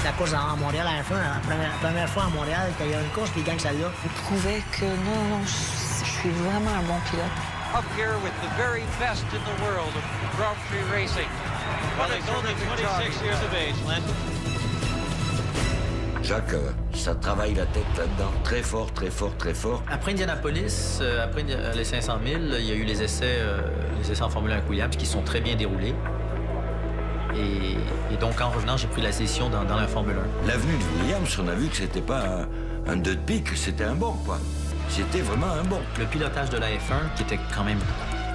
la course à Montréal à la fin, la première fois à Montréal, qu'il y a une course, puis il gagne celle-là. Il prouvait que non, je suis vraiment un bon pilote. Up here with the very best in the world of Grand Prix racing. Well, he's only 26 years of age, Len. Jacques, ça travaille la tête là-dedans, très fort, très fort, très fort. Après Indianapolis, après les 500 000, il y a eu les essais en Formule 1 avec Williams qui sont très bien déroulés. Et donc, en revenant, j'ai pris la session dans la Formule 1. L'avenue de Williams, on a vu que c'était pas un 2 de pique, c'était un bon, quoi. C'était vraiment un bon. Le pilotage de la F1, qui était quand même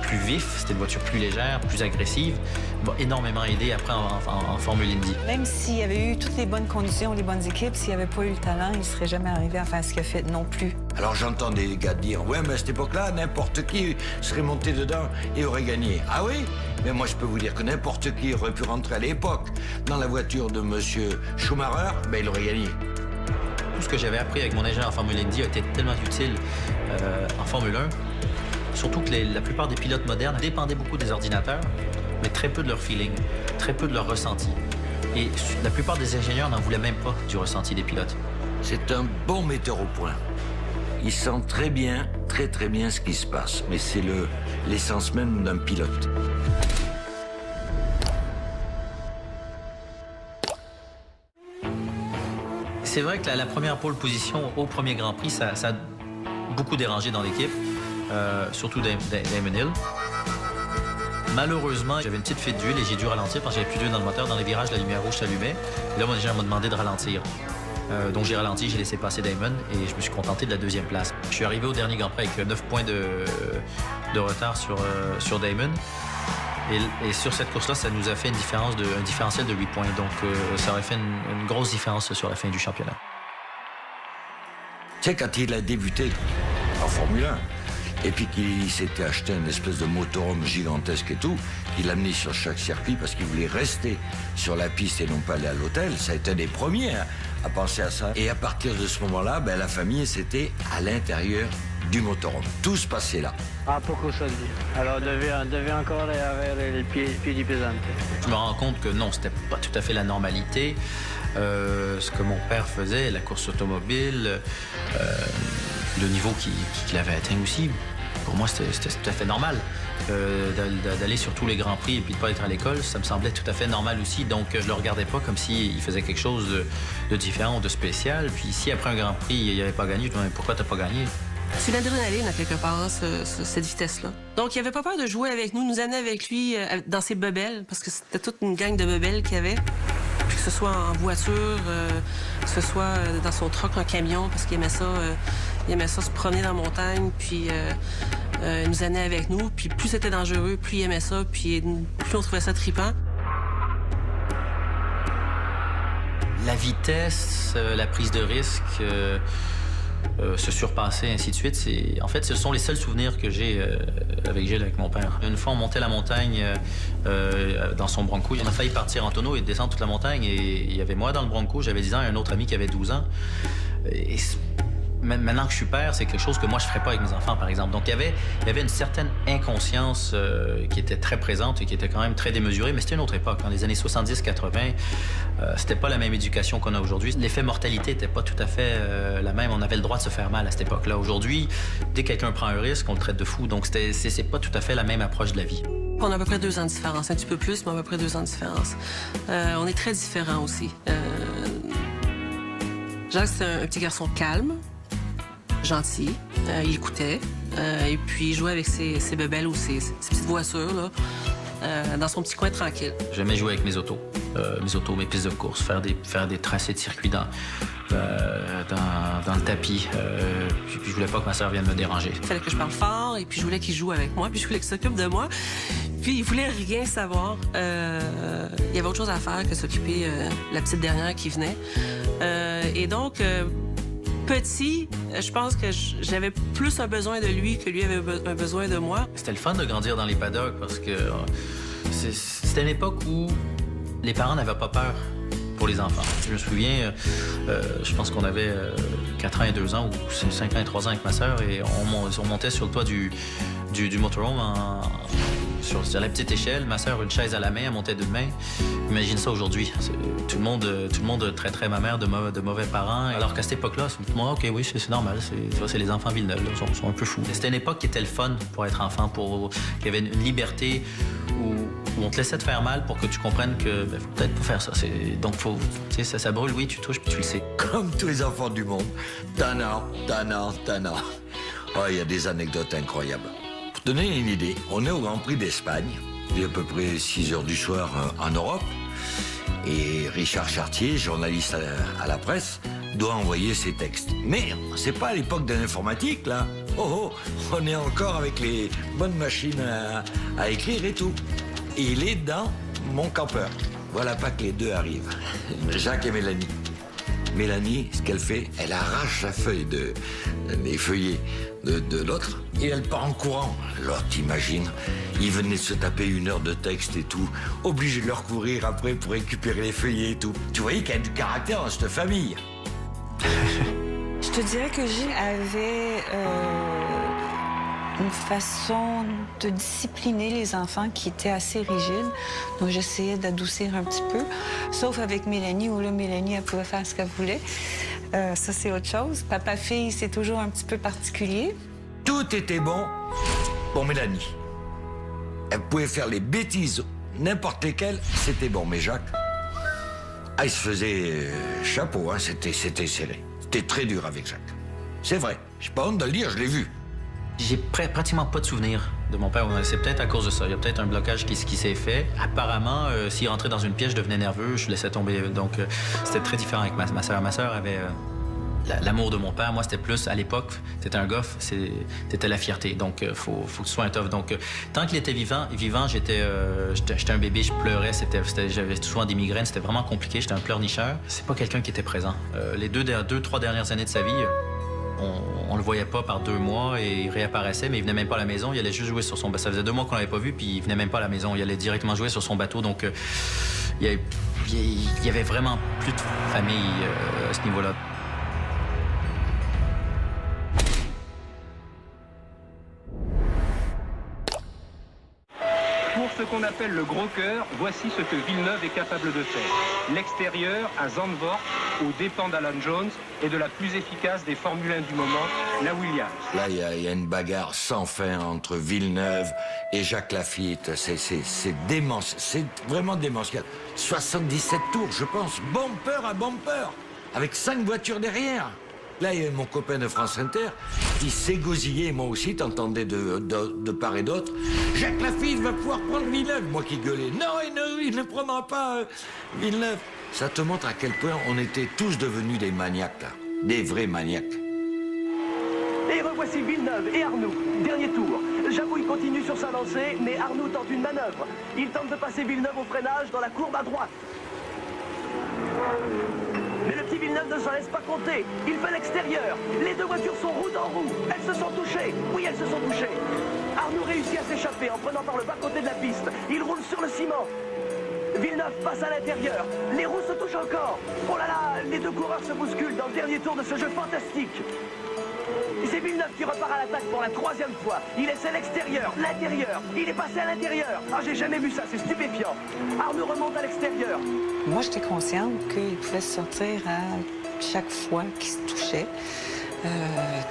plus vif, c'était une voiture plus légère, plus agressive, m'a énormément aidé après en Formule Indy. Même s'il y avait eu toutes les bonnes conditions, les bonnes équipes, s'il n'y avait pas eu le talent, il ne serait jamais arrivé à faire ce qu'il a fait non plus. Alors j'entends des gars dire « Ouais, mais à cette époque-là, n'importe qui serait monté dedans et aurait gagné. » Ah oui? Mais moi, je peux vous dire que n'importe qui aurait pu rentrer à l'époque dans la voiture de M. Schumacher, ben il aurait gagné. Tout ce que j'avais appris avec mon ingénieur en Formule Indy a été tellement utile en Formule 1. Surtout que la plupart des pilotes modernes dépendaient beaucoup des ordinateurs, mais très peu de leur feeling, très peu de leur ressenti. Et la plupart des ingénieurs n'en voulaient même pas du ressenti des pilotes. C'est un bon metteur au point. Il sent très bien ce qui se passe. Mais c'est l'essence même d'un pilote. C'est vrai que la première pole position au premier Grand Prix, ça a beaucoup dérangé dans l'équipe. Surtout Damon Hill. Malheureusement, j'avais une petite fuite d'huile et j'ai dû ralentir parce que j'avais plus d'huile dans le moteur. Dans les virages, la lumière rouge s'allumait. Là, mon ingénieur m'a demandé de ralentir. Donc j'ai ralenti, j'ai laissé passer Damon et je me suis contenté de la deuxième place. Je suis arrivé au dernier Grand Prix avec 9 points de retard sur Damon. Et sur cette course-là, ça nous a fait un différentiel de 8 points. Donc ça aurait fait une grosse différence sur la fin du championnat. Tu sais, quand il a débuté en Formule 1, et puis qu'il s'était acheté une espèce de motorhome gigantesque et tout, qu'il l'a amené sur chaque circuit parce qu'il voulait rester sur la piste et non pas aller à l'hôtel. Ça a été un des premiers à penser à ça. Et à partir de ce moment-là, la famille, c'était à l'intérieur du motorhome. Tout se passait là. Ah, poco soldi. Alors, on devait encore avoir les piedi pesanti. Je me rends compte que non, c'était pas tout à fait la normalité. Ce que mon père faisait, la course automobile, le niveau qu'il avait atteint aussi, pour moi, c'était tout à fait normal. D'aller sur tous les Grands Prix et puis de ne pas être à l'école, ça me semblait tout à fait normal aussi. Donc, je le regardais pas comme s'il faisait quelque chose de différent ou de spécial. Puis si après un Grand Prix, il n'avait pas gagné, je me demandais pourquoi tu n'as pas gagné. C'est l'adrénaline, à quelque part, cette vitesse-là. Donc, il avait pas peur de jouer avec nous, nous amener avec lui dans ses bebelles, parce que c'était toute une gang de bebelles qu'il y avait. Puis que ce soit en voiture, que ce soit dans son truck, un camion, parce qu'il aimait ça se promener dans la montagne, puis nous amener avec nous. Puis plus c'était dangereux, plus il aimait ça, puis plus on trouvait ça trippant. vitesse, la prise de risque, se surpasser, ainsi de suite, en fait, ce sont les seuls souvenirs que j'ai avec Gilles, avec mon père. Une fois, on montait la montagne dans son Bronco. On a failli partir en tonneau et descendre toute la montagne. Et il y avait moi dans le Bronco, j'avais 10 ans, et un autre ami qui avait 12 ans. Et maintenant que je suis père, c'est quelque chose que moi, je ne ferais pas avec mes enfants, par exemple. Donc, il y avait une certaine inconscience qui était très présente et qui était quand même très démesurée, mais c'était une autre époque. Dans les années 70-80, c'était pas la même éducation qu'on a aujourd'hui. L'effet mortalité n'était pas tout à fait la même. On avait le droit de se faire mal à cette époque-là. Aujourd'hui, dès que quelqu'un prend un risque, on le traite de fou. Donc, c'est pas tout à fait la même approche de la vie. On a à peu près 2 ans de différence, un petit peu plus, mais à peu près 2 ans de différence. On est très différents aussi. Jacques, c'est un petit garçon calme, gentil, il écoutait, et puis il jouait avec ses bébelles ou ses petites voitures, là, dans son petit coin tranquille. J'aimais jouer avec mes autos, mes pistes de course, faire des tracés de circuit dans le tapis. Puis je voulais pas que ma sœur vienne me déranger. Il fallait que je parle fort, et puis je voulais qu'il joue avec moi, puis je voulais qu'il s'occupe de moi. Puis il voulait rien savoir. Il y avait autre chose à faire que s'occuper la petite dernière qui venait. Et donc, petit, je pense que j'avais plus un besoin de lui que lui avait un besoin de moi. C'était le fun de grandir dans les paddocks parce que c'était une époque où les parents n'avaient pas peur pour les enfants. Je me souviens, je pense qu'on avait 4 ans et 2 ans ou 5 ans et 3 ans avec ma sœur et on montait sur le toit du motorhome sur la petite échelle. Ma sœur, une chaise à la main, elle montait d'une main. Imagine ça aujourd'hui. Tout le monde traiterait ma mère de mauvais parents. Alors qu'à cette époque-là, moi, OK, oui, c'est normal. C'est les enfants Villeneuve, là, sont un peu fous. C'était une époque qui était le fun pour être enfant, qu'il y avait une liberté où on te laissait te faire mal pour que tu comprennes que faut peut-être pas faire ça. Donc, ça brûle, oui, tu touches, puis tu le sais. Comme tous les enfants du monde. Tannant. Oh, il y a des anecdotes incroyables. Pour te donner une idée, on est au Grand Prix d'Espagne. Il est à peu près 6 heures du soir en Europe. Et Richard Chartier, journaliste à la presse, doit envoyer ses textes. Mais c'est pas à l'époque de l'informatique, là. Oh, on est encore avec les bonnes machines à écrire et tout. Et il est dans mon campeur. Voilà pas que les deux arrivent. Jacques et Mélanie. Mélanie, ce qu'elle fait, elle arrache la feuille les feuillets de l'autre et elle part en courant. L'autre, t'imagines, il venait de se taper 1 heure de texte et tout, obligé de leur courir après pour récupérer les feuillets et tout. Tu voyais qu'il y a du caractère dans cette famille. Je te dirais que Gilles avait une façon de discipliner les enfants qui était assez rigide. Donc, j'essayais d'adoucir un petit peu. Sauf avec Mélanie, où là, Mélanie, elle pouvait faire ce qu'elle voulait. Ça, c'est autre chose. Papa-fille, c'est toujours un petit peu particulier. Tout était bon pour Mélanie. Elle pouvait faire les bêtises, n'importe lesquelles, c'était bon. Mais Jacques, il se faisait chapeau, hein, c'était serré. C'était très dur avec Jacques. C'est vrai. J'ai pas honte de le dire, je l'ai vu. J'ai pratiquement pas de souvenirs de mon père. C'est peut-être à cause de ça. Il y a peut-être un blocage qui s'est fait. Apparemment, s'il rentrait dans une pièce, je devenais nerveux, je laissais tomber. Donc, c'était très différent avec ma sœur. Ma sœur avait l'amour de mon père. Moi, c'était plus, à l'époque, c'était un goff, c'était la fierté. Donc, faut que tu sois un tough. Donc, tant qu'il était vivant, j'étais un bébé, je pleurais. J'avais souvent des migraines, c'était vraiment compliqué. J'étais un pleurnicheur. C'est pas quelqu'un qui était présent. Les 2-3 dernières années de sa vie, on le voyait pas par 2 mois et il réapparaissait, mais il venait même pas à la maison. Il allait juste jouer sur son bateau. Ça faisait 2 mois qu'on l'avait pas vu, puis il venait même pas à la maison. Il allait directement jouer sur son bateau. Donc, il y avait vraiment plus de famille à ce niveau-là. Pour ce qu'on appelle le gros cœur, voici ce que Villeneuve est capable de faire. L'extérieur à Zandvoort, aux dépens d'Alan Jones et de la plus efficace des Formule 1 du moment, la Williams. Là, il y a une bagarre sans fin entre Villeneuve et Jacques Lafitte. C'est démentiel. C'est vraiment démentiel. 77 tours, je pense, bumper à bumper, avec 5 voitures derrière. Là, il y a mon copain de France Inter, qui s'égosillait, moi aussi, t'entendais de part et d'autre. Jacques Lafitte va pouvoir prendre Villeneuve. Moi qui gueulais, non, il ne prendra pas Villeneuve. Ça te montre à quel point on était tous devenus des maniaques, là. Des vrais maniaques. Et revoici Villeneuve et Arnoux. Dernier tour. Jabouille continue sur sa lancée, mais Arnoux tente une manœuvre. Il tente de passer Villeneuve au freinage dans la courbe à droite. Villeneuve ne s'en laisse pas compter. Il fait l'extérieur. Les deux voitures sont roue dans roue. Elles se sont touchées. Oui, elles se sont touchées. Arnoux réussit à s'échapper en prenant par le bas-côté de la piste. Il roule sur le ciment. Villeneuve passe à l'intérieur. Les roues se touchent encore. Oh là là, les deux coureurs se bousculent dans le dernier tour de ce jeu fantastique. C'est Villeneuve qui repart à l'attaque pour la 3e fois. Il essaie l'extérieur, l'intérieur. Il est passé à l'intérieur. Ah, j'ai jamais vu ça, c'est stupéfiant. Arnoux remonte à l'extérieur. Moi, j'étais consciente qu'il pouvait sortir à chaque fois qu'il se touchait. Tu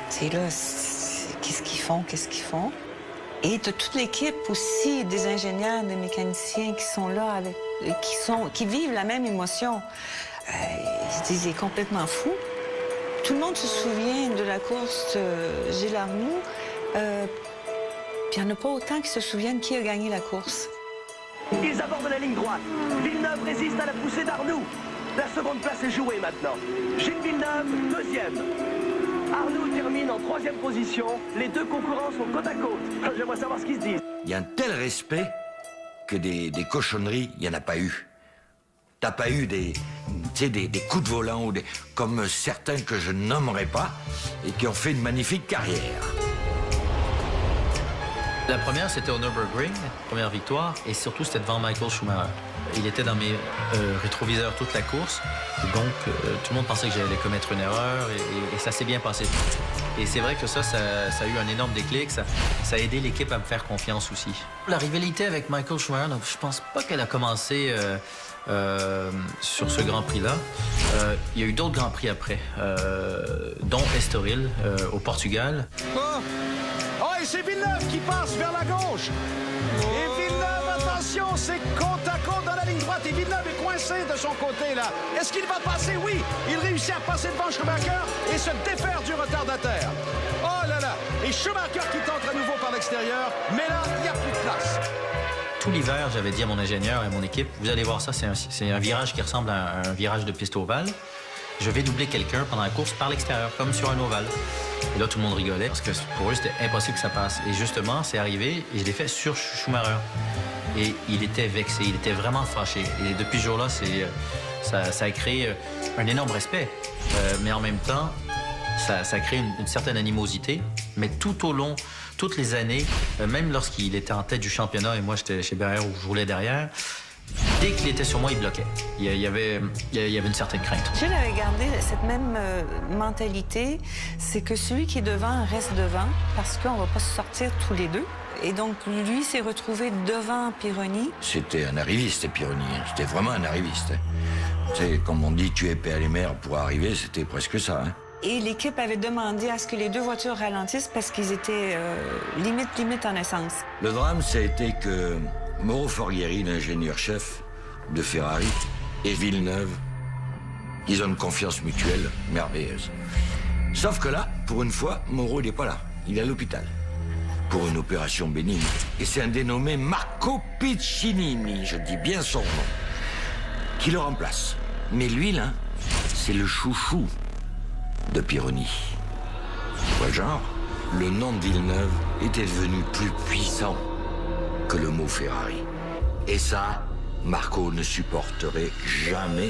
sais, là, qu'est-ce qu'ils font, qu'est-ce qu'ils font? Et de toute l'équipe aussi, des ingénieurs, des mécaniciens qui sont là, avec, qui vivent la même émotion. Ils se disent, il est complètement fou. Tout le monde se souvient de la course Gilles Arnoux. Puis il n'y en a pas autant qui se souviennent qui a gagné la course. Ils abordent la ligne droite. Villeneuve résiste à la poussée d'Arnoux. La seconde place est jouée maintenant. Gilles Villeneuve, 2e. Arnoux termine en 3e position. Les deux concurrents sont côte à côte. J'aimerais savoir ce qu'ils se disent. Il y a un tel respect que des cochonneries, il n'y en a pas eu. T'as pas eu des coups de volant ou comme certains que je nommerai pas et qui ont fait une magnifique carrière. La première, c'était au Nürburgring, première victoire, et surtout, c'était devant Michael Schumacher. Il était dans mes rétroviseurs toute la course, et donc tout le monde pensait que j'allais commettre une erreur, et ça s'est bien passé. Et c'est vrai que ça a eu un énorme déclic, ça a aidé l'équipe à me faire confiance aussi. La rivalité avec Michael Schumacher, je pense pas qu'elle a commencé sur ce Grand Prix-là. Il y a eu d'autres Grands Prix après, dont Estoril, au Portugal. Et c'est Villeneuve qui passe vers la gauche. Et Villeneuve, attention, c'est côte à côte dans la ligne droite. Et Villeneuve est coincé de son côté, là. Est-ce qu'il va passer? Oui. Il réussit à passer devant Schumacher et se défaire du retardataire. Oh là là. Et Schumacher qui tente à nouveau par l'extérieur. Mais là, il n'y a plus de place. Tout l'hiver, j'avais dit à mon ingénieur et à mon équipe, vous allez voir ça, c'est un virage qui ressemble à un virage de piste ovale. Je vais doubler quelqu'un pendant la course par l'extérieur, comme sur un ovale. Et là, tout le monde rigolait parce que pour eux, c'était impossible que ça passe. Et justement, c'est arrivé et je l'ai fait sur Schumacher. Et il était vexé, il était vraiment fâché. Et depuis ce jour-là, ça a créé un énorme respect. Mais en même temps, ça a créé une certaine animosité. Mais tout au long, toutes les années, même lorsqu'il était en tête du championnat et moi, j'étais chez Berger où je roulais derrière, dès qu'il était sur moi, il bloquait. Il y avait une certaine crainte. Gilles avait gardé cette même mentalité, c'est que celui qui est devant reste devant parce qu'on ne va pas se sortir tous les deux. Et donc, lui s'est retrouvé devant Pironi. C'était un arriviste, Pironi. C'était vraiment un arriviste. Tu sais, comme on dit, tuer père et mère pour arriver, c'était presque ça. Hein. Et l'équipe avait demandé à ce que les deux voitures ralentissent parce qu'ils étaient limite en essence. Le drame, ça a été que Mauro Forghieri, l'ingénieur-chef de Ferrari, et Villeneuve, ils ont une confiance mutuelle merveilleuse. Sauf que là, pour une fois, Mauro, il n'est pas là. Il est à l'hôpital. Pour une opération bénigne. Et c'est un dénommé Marco Piccinini, je dis bien son nom, qui le remplace. Mais lui, là, c'est le chouchou de Pironi. Tu vois le genre? Le nom de Villeneuve était devenu plus puissant que le mot Ferrari. Et ça, Marco ne supporterait jamais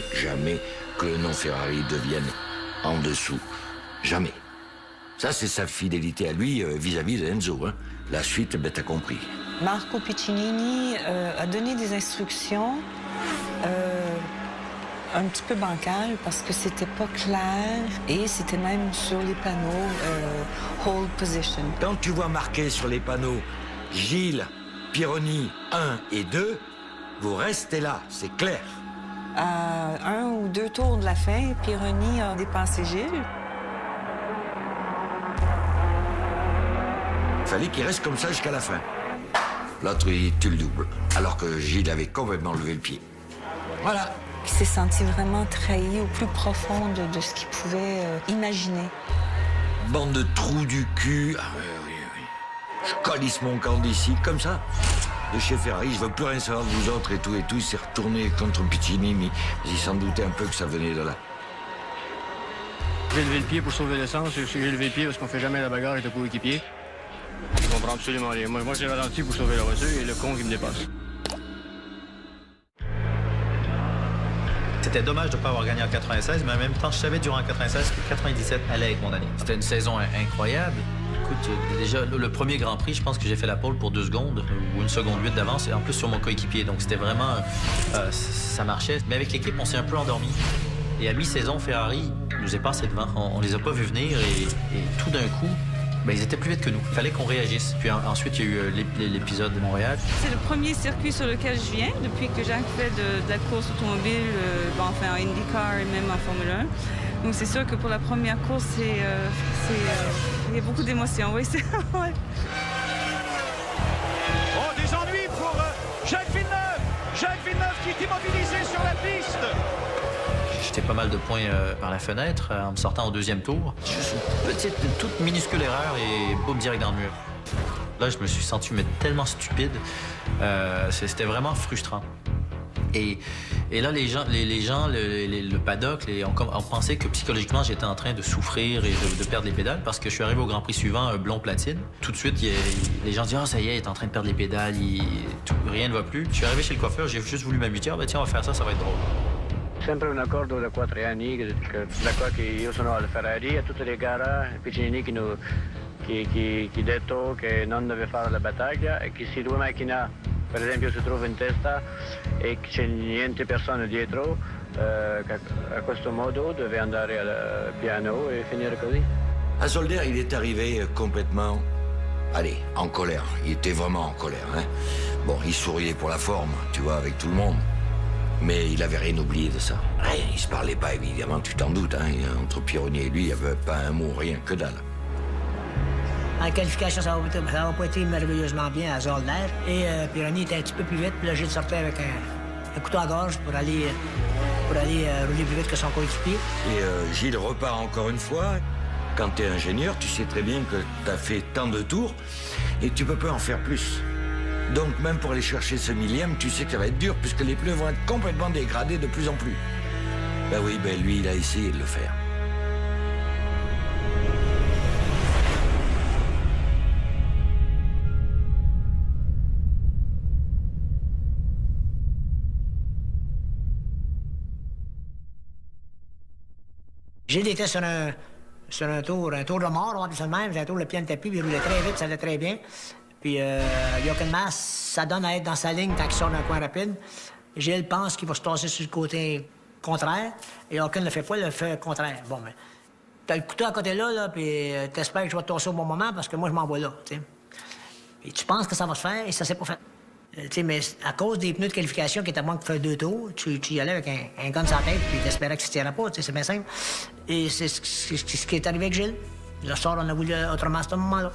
que le nom Ferrari devienne en dessous. Jamais. Ça, c'est sa fidélité à lui vis-à-vis d'Enzo. Hein. La suite, ben, t'as compris. Marco Piccinini a donné des instructions un petit peu bancales parce que c'était pas clair et c'était même sur les panneaux hold position. Quand tu vois marqué sur les panneaux Gilles, Pironi 1 et 2, vous restez là, c'est clair. À 1 ou 2 tours de la fin, Pironi a dépassé Gilles. Il fallait qu'il reste comme ça jusqu'à la fin. L'autre, tu le doubles, alors que Gilles avait complètement levé le pied. Voilà. Il s'est senti vraiment trahi au plus profond de ce qu'il pouvait imaginer. Bande de trous du cul. Ah oui. Je calisse mon camp d'ici, comme ça. De chez Ferrari, je veux plus rien savoir de vous autres et tout. Il s'est retourné contre Piccini, mais il s'en doutait un peu que ça venait de là. J'ai levé le pied pour sauver l'essence. J'ai levé le pied parce qu'on fait jamais la bagarre avec le coéquipier. Je comprends absolument rien. Moi, j'ai ralenti pour sauver la voiture et le con qui me dépasse. C'était dommage de ne pas avoir gagné en 96, mais en même temps, je savais durant 96 que 97 allait être mon année. C'était une saison incroyable. Écoute, déjà, le premier Grand Prix, je pense que j'ai fait la pole pour 2 secondes, ou 1 seconde 8 d'avance, et en plus sur mon coéquipier. Donc c'était vraiment... ça marchait. Mais avec l'équipe, on s'est un peu endormi. Et à mi-saison, Ferrari nous est passé devant. On les a pas vus venir, et tout d'un coup, ben, ils étaient plus vite que nous. Il fallait qu'on réagisse. Puis ensuite, il y a eu l'épisode de Montréal. C'est le premier circuit sur lequel je viens depuis que Jacques fait de la course automobile, enfin en IndyCar et même en Formule 1. Donc c'est sûr que pour la première course, il y a beaucoup d'émotions. Oui, c'est... ouais. Oh, des ennuis pour Jacques Villeneuve. Jacques Villeneuve qui est immobilisé sur la piste. J'étais pas mal de points par la fenêtre en me sortant au 2e tour. Juste une petite, toute minuscule erreur et boum, direct dans le mur. Là, je me suis senti tellement stupide. C'était vraiment frustrant. Et là, les gens, le paddock, on pensait que psychologiquement, j'étais en train de souffrir et de perdre les pédales parce que je suis arrivé au Grand Prix suivant, un blond platine. Tout de suite, les gens disent « Ah, ça y est, il est en train de perdre les pédales, rien ne va plus. » Je suis arrivé chez le coiffeur, j'ai juste voulu m'amuser. « Ah, ben tiens, on va faire ça, ça va être drôle. » Sempre un accordo da 4 anni, da qua che io sono alla Ferrari, a tutte le gare, Piccinini che detto che non deve fare la battaglia e che se due macchine, per esempio, si trovano in testa e che c'è niente persone dietro, a questo modo deve andare piano e finire così. À Zolder, il est arrivé complètement... Allez, en colère. Il était vraiment en colère. Hein. Bon, il souriait pour la forme, tu vois, avec tout le monde. Mais il avait rien oublié de ça. Rien, il se parlait pas, évidemment, tu t'en doutes. Hein. Entre Pironi et lui, il n'y avait pas un mot, rien, que dalle. En qualification, ça n'a pas été merveilleusement bien à Zolder. Et Pironi était un petit peu plus vite. Puis là, Gilles sortait avec un couteau à gorge pour aller rouler plus vite que son coéquipier. Et Gilles repart encore une fois. Quand tu es ingénieur, tu sais très bien que tu as fait tant de tours et tu peux pas en faire plus. Donc même pour aller chercher ce millième, tu sais que ça va être dur puisque les pneus vont être complètement dégradés de plus en plus. Ben oui, lui, il a essayé de le faire. Gilles était sur un tour de mort, on va dire ça de même. C'est un tour, le pied n'était plus, il roulait très vite, ça allait très bien. Puis, Jochen Mass, ça donne à être dans sa ligne quand il sort d'un coin rapide. Gilles pense qu'il va se tasser sur le côté contraire, et Jochen ne le fait pas, il le fait contraire. Bon, mais t'as le couteau à côté là, puis t'espères que je vais te tasser au bon moment, parce que moi, je m'envoie là, tu sais. Et tu penses que ça va se faire, et ça s'est pas fait. Mais à cause des pneus de qualification qui étaient moins que faire 2 tours, tu y allais avec un gun sur la tête, puis t'espérais que ça ne tirait pas, c'est bien simple. Et c'est ce qui est arrivé avec Gilles. Le sort, on a voulu autrement à ce moment-là.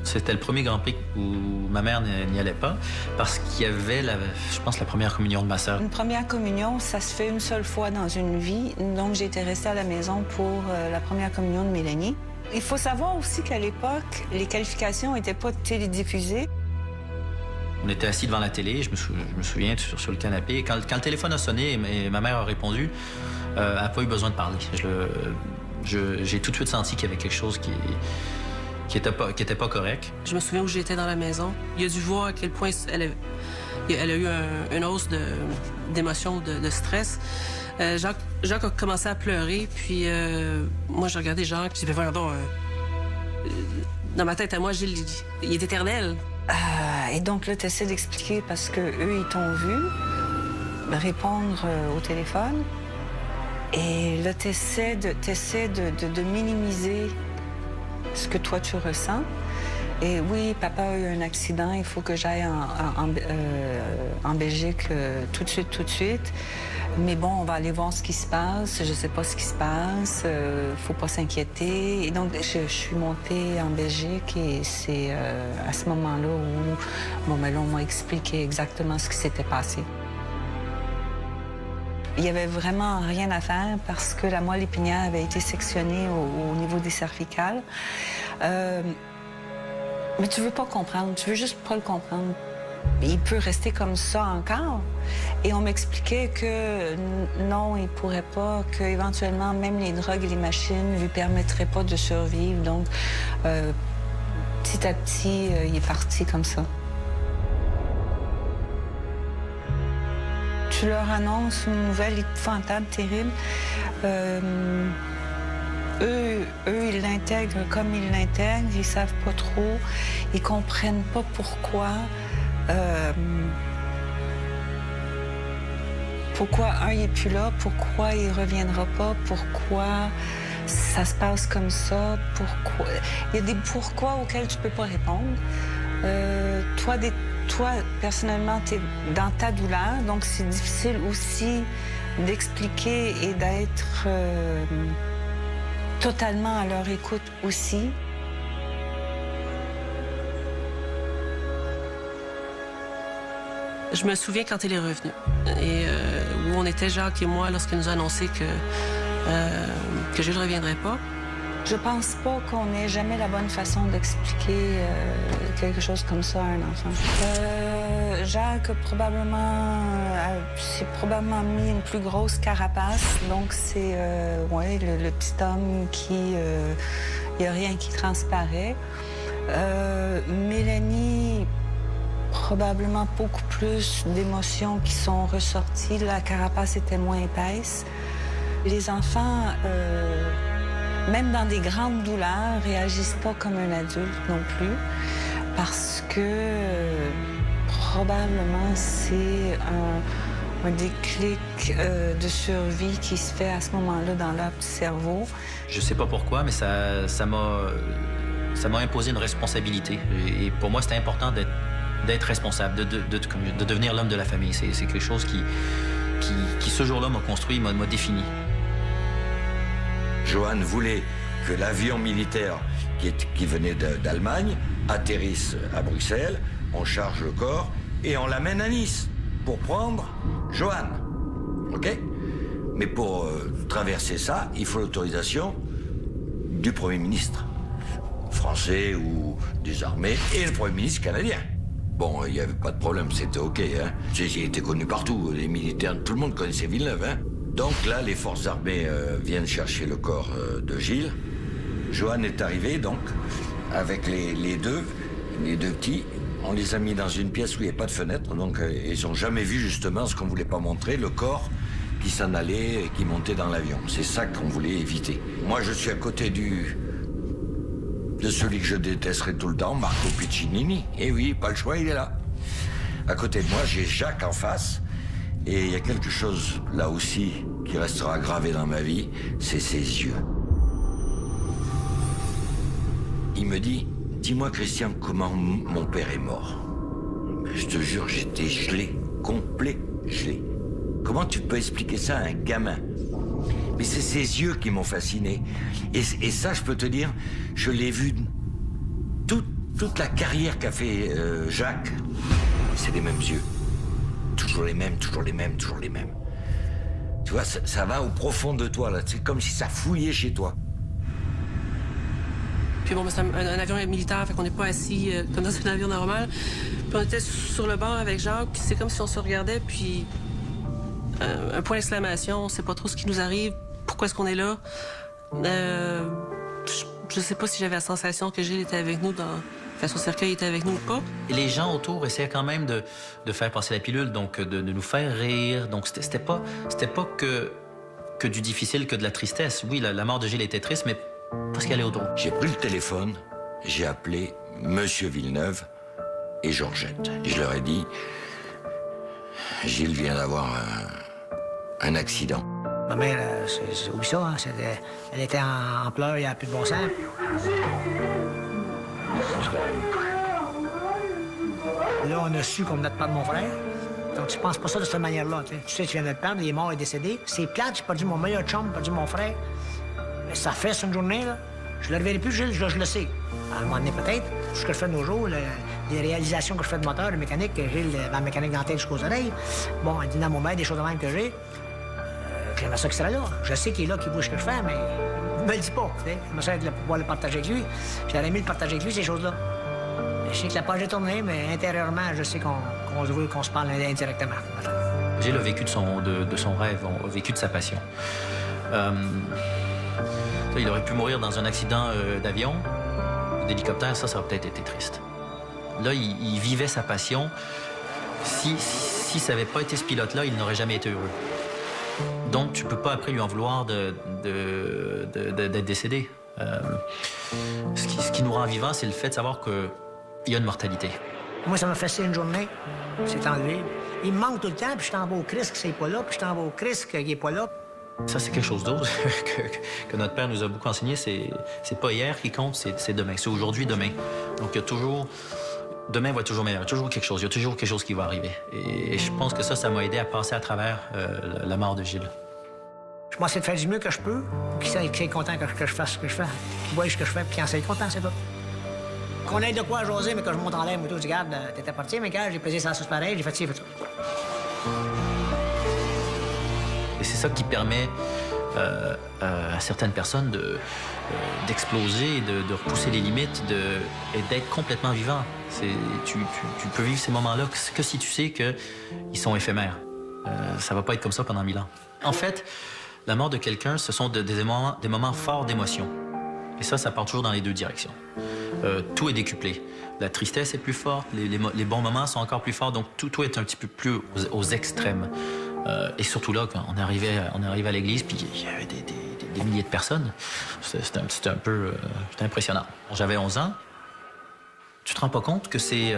C'était le premier Grand Prix où ma mère n'y allait pas parce qu'il y avait, je pense, la première communion de ma sœur. Une première communion, ça se fait une seule fois dans une vie. Donc, j'ai été restée à la maison pour la première communion de Mélanie. Il faut savoir aussi qu'à l'époque, les qualifications n'étaient pas télédiffusées. On était assis devant la télé, je me souviens, sur le canapé. Quand le téléphone a sonné et ma mère a répondu, elle n'a pas eu besoin de parler. J'ai tout de suite senti qu'il y avait quelque chose qui était pas correct. Je me souviens où j'étais dans la maison. Il a dû voir à quel point elle a eu une hausse d'émotions, de stress. Jacques a commencé à pleurer, puis moi, j'ai regardé Jacques, j'ai dit, pardon, dans ma tête à moi, Gilles, il est éternel. Et donc là, tu essaies d'expliquer parce qu'eux, ils t'ont vu répondre au téléphone. Et là, tu essaies de minimiser ce que toi, tu ressens. Et oui, papa a eu un accident, il faut que j'aille en Belgique tout de suite. Mais bon, on va aller voir ce qui se passe. Je sais pas ce qui se passe. Faut pas s'inquiéter. Et donc, je suis montée en Belgique et c'est à ce moment-là où là, on m'a expliqué exactement ce qui s'était passé. Il n'y avait vraiment rien à faire parce que la moelle épinière avait été sectionnée au niveau des cervicales. Mais tu veux pas comprendre, tu veux juste pas le comprendre. Il peut rester comme ça encore. Et on m'expliquait que non, il pourrait pas, qu'éventuellement, même les drogues et les machines ne lui permettraient pas de survivre. Donc, petit à petit, il est parti comme ça. Tu tu leur annonces une nouvelle épouvantable, terrible. Eux, ils l'intègrent comme ils l'intègrent, ils savent pas trop, ils comprennent pas pourquoi. Pourquoi il n'est plus là, pourquoi il reviendra pas, pourquoi ça se passe comme ça, pourquoi. Il y a des pourquoi auxquels tu peux pas répondre. Toi, personnellement, tu es dans ta douleur, donc c'est difficile aussi d'expliquer et d'être totalement à leur écoute aussi. Je me souviens quand elle est revenue, et où on était, Jacques et moi, lorsqu'elle nous a annoncé que je ne reviendrais pas. Je pense pas qu'on ait jamais la bonne façon d'expliquer quelque chose comme ça à un enfant. Jacques s'est probablement mis une plus grosse carapace, donc c'est le petit homme qui... Il n'y a rien qui transparaît. Mélanie... Probablement beaucoup plus d'émotions qui sont ressorties. La carapace était moins épaisse. Les enfants, même dans des grandes douleurs, réagissent pas comme un adulte non plus, parce que probablement c'est un déclic de survie qui se fait à ce moment-là dans leur petit cerveau. Je sais pas pourquoi, mais ça m'a imposé une responsabilité. Et pour moi, c'était important d'être responsable, de devenir l'homme de la famille. C'est quelque chose qui ce jour-là, m'a construit, m'a défini. Johan voulait que l'avion militaire qui venait d'Allemagne atterrisse à Bruxelles, on charge le corps et on l'amène à Nice pour prendre Johan. OK? Mais pour traverser ça, il faut l'autorisation du Premier ministre français ou des armées et le Premier ministre canadien. Bon, il n'y avait pas de problème, c'était OK, hein. Il était connu partout, les militaires, tout le monde connaissait Villeneuve, hein. Donc là, les forces armées viennent chercher le corps de Gilles. Johan est arrivé, donc, avec les deux petits. On les a mis dans une pièce où il n'y a pas de fenêtre, donc ils n'ont jamais vu, justement, ce qu'on ne voulait pas montrer, le corps qui s'en allait et qui montait dans l'avion. C'est ça qu'on voulait éviter. Moi, je suis à côté de celui que je détesterai tout le temps, Marco Piccinini. Et oui, pas le choix, il est là. À côté de moi, j'ai Jacques en face. Et il y a quelque chose, là aussi, qui restera gravé dans ma vie, c'est ses yeux. Il me dit, dis-moi, Christian, comment mon père est mort. Je te jure, j'étais gelé, complet gelé. Comment tu peux expliquer ça à un gamin? Mais c'est ses yeux qui m'ont fasciné. Et ça, je peux te dire, je l'ai vu toute la carrière qu'a fait Jacques. C'est les mêmes yeux. Toujours les mêmes, toujours les mêmes, toujours les mêmes. Tu vois, ça va au profond de toi, là. C'est comme si ça fouillait chez toi. Puis bon, c'est un avion militaire, fait qu'on n'est pas assis comme dans un avion normal. Puis on était sur le bord avec Jacques, puis c'est comme si on se regardait, puis un point d'exclamation, on sait pas trop ce qui nous arrive, pourquoi est-ce qu'on est là. Je sais pas si j'avais la sensation que Gilles était avec nous son cercueil était avec nous ou pas. Et les gens autour essayaient quand même de faire passer la pilule, donc de nous faire rire. Donc c'était pas que du difficile, que de la tristesse. Oui, la mort de Gilles était triste, mais parce qu'elle est autour. J'ai pris le téléphone, j'ai appelé Monsieur Villeneuve et Georgette. Et je leur ai dit, Gilles vient d'avoir un accident. Ma mère, oublie ça, hein, elle était en pleurs, il n'y a plus de bon sens. Là, on a su qu'on venait de perdre mon frère. Donc, tu penses pas ça de cette manière-là. Tu sais, tu viens de le perdre, il est mort, il est décédé. C'est plate, j'ai perdu mon meilleur chum, j'ai perdu mon frère. Mais ça fait une journée, là. Je le reverrai plus, Gilles, je le sais. À un moment donné, peut-être. Tout ce que je fais de nos jours, les réalisations que je fais de moteur, de mécanique, Gilles, la mécanique dentaire jusqu'aux oreilles. Bon, un dynamomètre, des choses de même que j'ai. J'aimerais ça qu'il serait là. Je sais qu'il est là, qu'il bouge ce que je fais, mais il me le dit pas. J'aimerais ça pouvoir le partager avec lui. J'aurais aimé le partager avec lui, ces choses-là. Je sais que la page est tournée, mais intérieurement, je sais qu'on se voit, qu'on se parle indirectement. Gilles a vécu de son rêve, a vécu de sa passion. Il aurait pu mourir dans un accident d'avion, d'hélicoptère, ça aurait peut-être été triste. Là, il vivait sa passion. Si ça n'avait pas été ce pilote-là, il n'aurait jamais été heureux. Donc, tu peux pas après lui en vouloir d'être décédé. Ce qui nous rend vivants, c'est le fait de savoir qu'il y a une mortalité. Moi, ça m'a fessé une journée. C'est enlevé. Il me manque tout le temps, puis je t'en vais au Christ qu'il n'est pas là, puis je t'en vais au Christ qu'il n'est pas là. Ça, c'est quelque chose d'autre que notre père nous a beaucoup enseigné. C'est pas hier qui compte, c'est demain. C'est aujourd'hui, demain. Donc, il y a toujours... Demain va être toujours meilleur. Il y a toujours quelque chose. Il y a toujours quelque chose qui va arriver. Et je pense que ça m'a aidé à passer à travers la mort de Gilles. Je pense essayer de faire du mieux que je peux, puis qu'il soit content que je fasse ce que je fais, qu'il voie ce que je fais, puis qu'il en soit content, c'est tout. Qu'on ait de quoi à jaser, mais que je monte en l'air, moi, tout, regarde, t'étais parti, mais quand j'ai pesé ça pareil, j'ai fait ci, fait ça. Et c'est ça qui permet à certaines personnes d'exploser, de repousser les limites et d'être complètement vivant. Tu peux vivre ces moments-là que si tu sais qu'ils sont éphémères. Ça va pas être comme ça pendant 1000 ans. En fait, la mort de quelqu'un, ce sont des moments forts d'émotion. Et ça part toujours dans les deux directions. Tout est décuplé. La tristesse est plus forte, les bons moments sont encore plus forts, donc tout est un petit peu plus aux extrêmes. Et surtout là, quand on arrivait à l'église, puis il y avait des milliers de personnes, c'était impressionnant. J'avais 11 ans. Tu te rends pas compte que c'est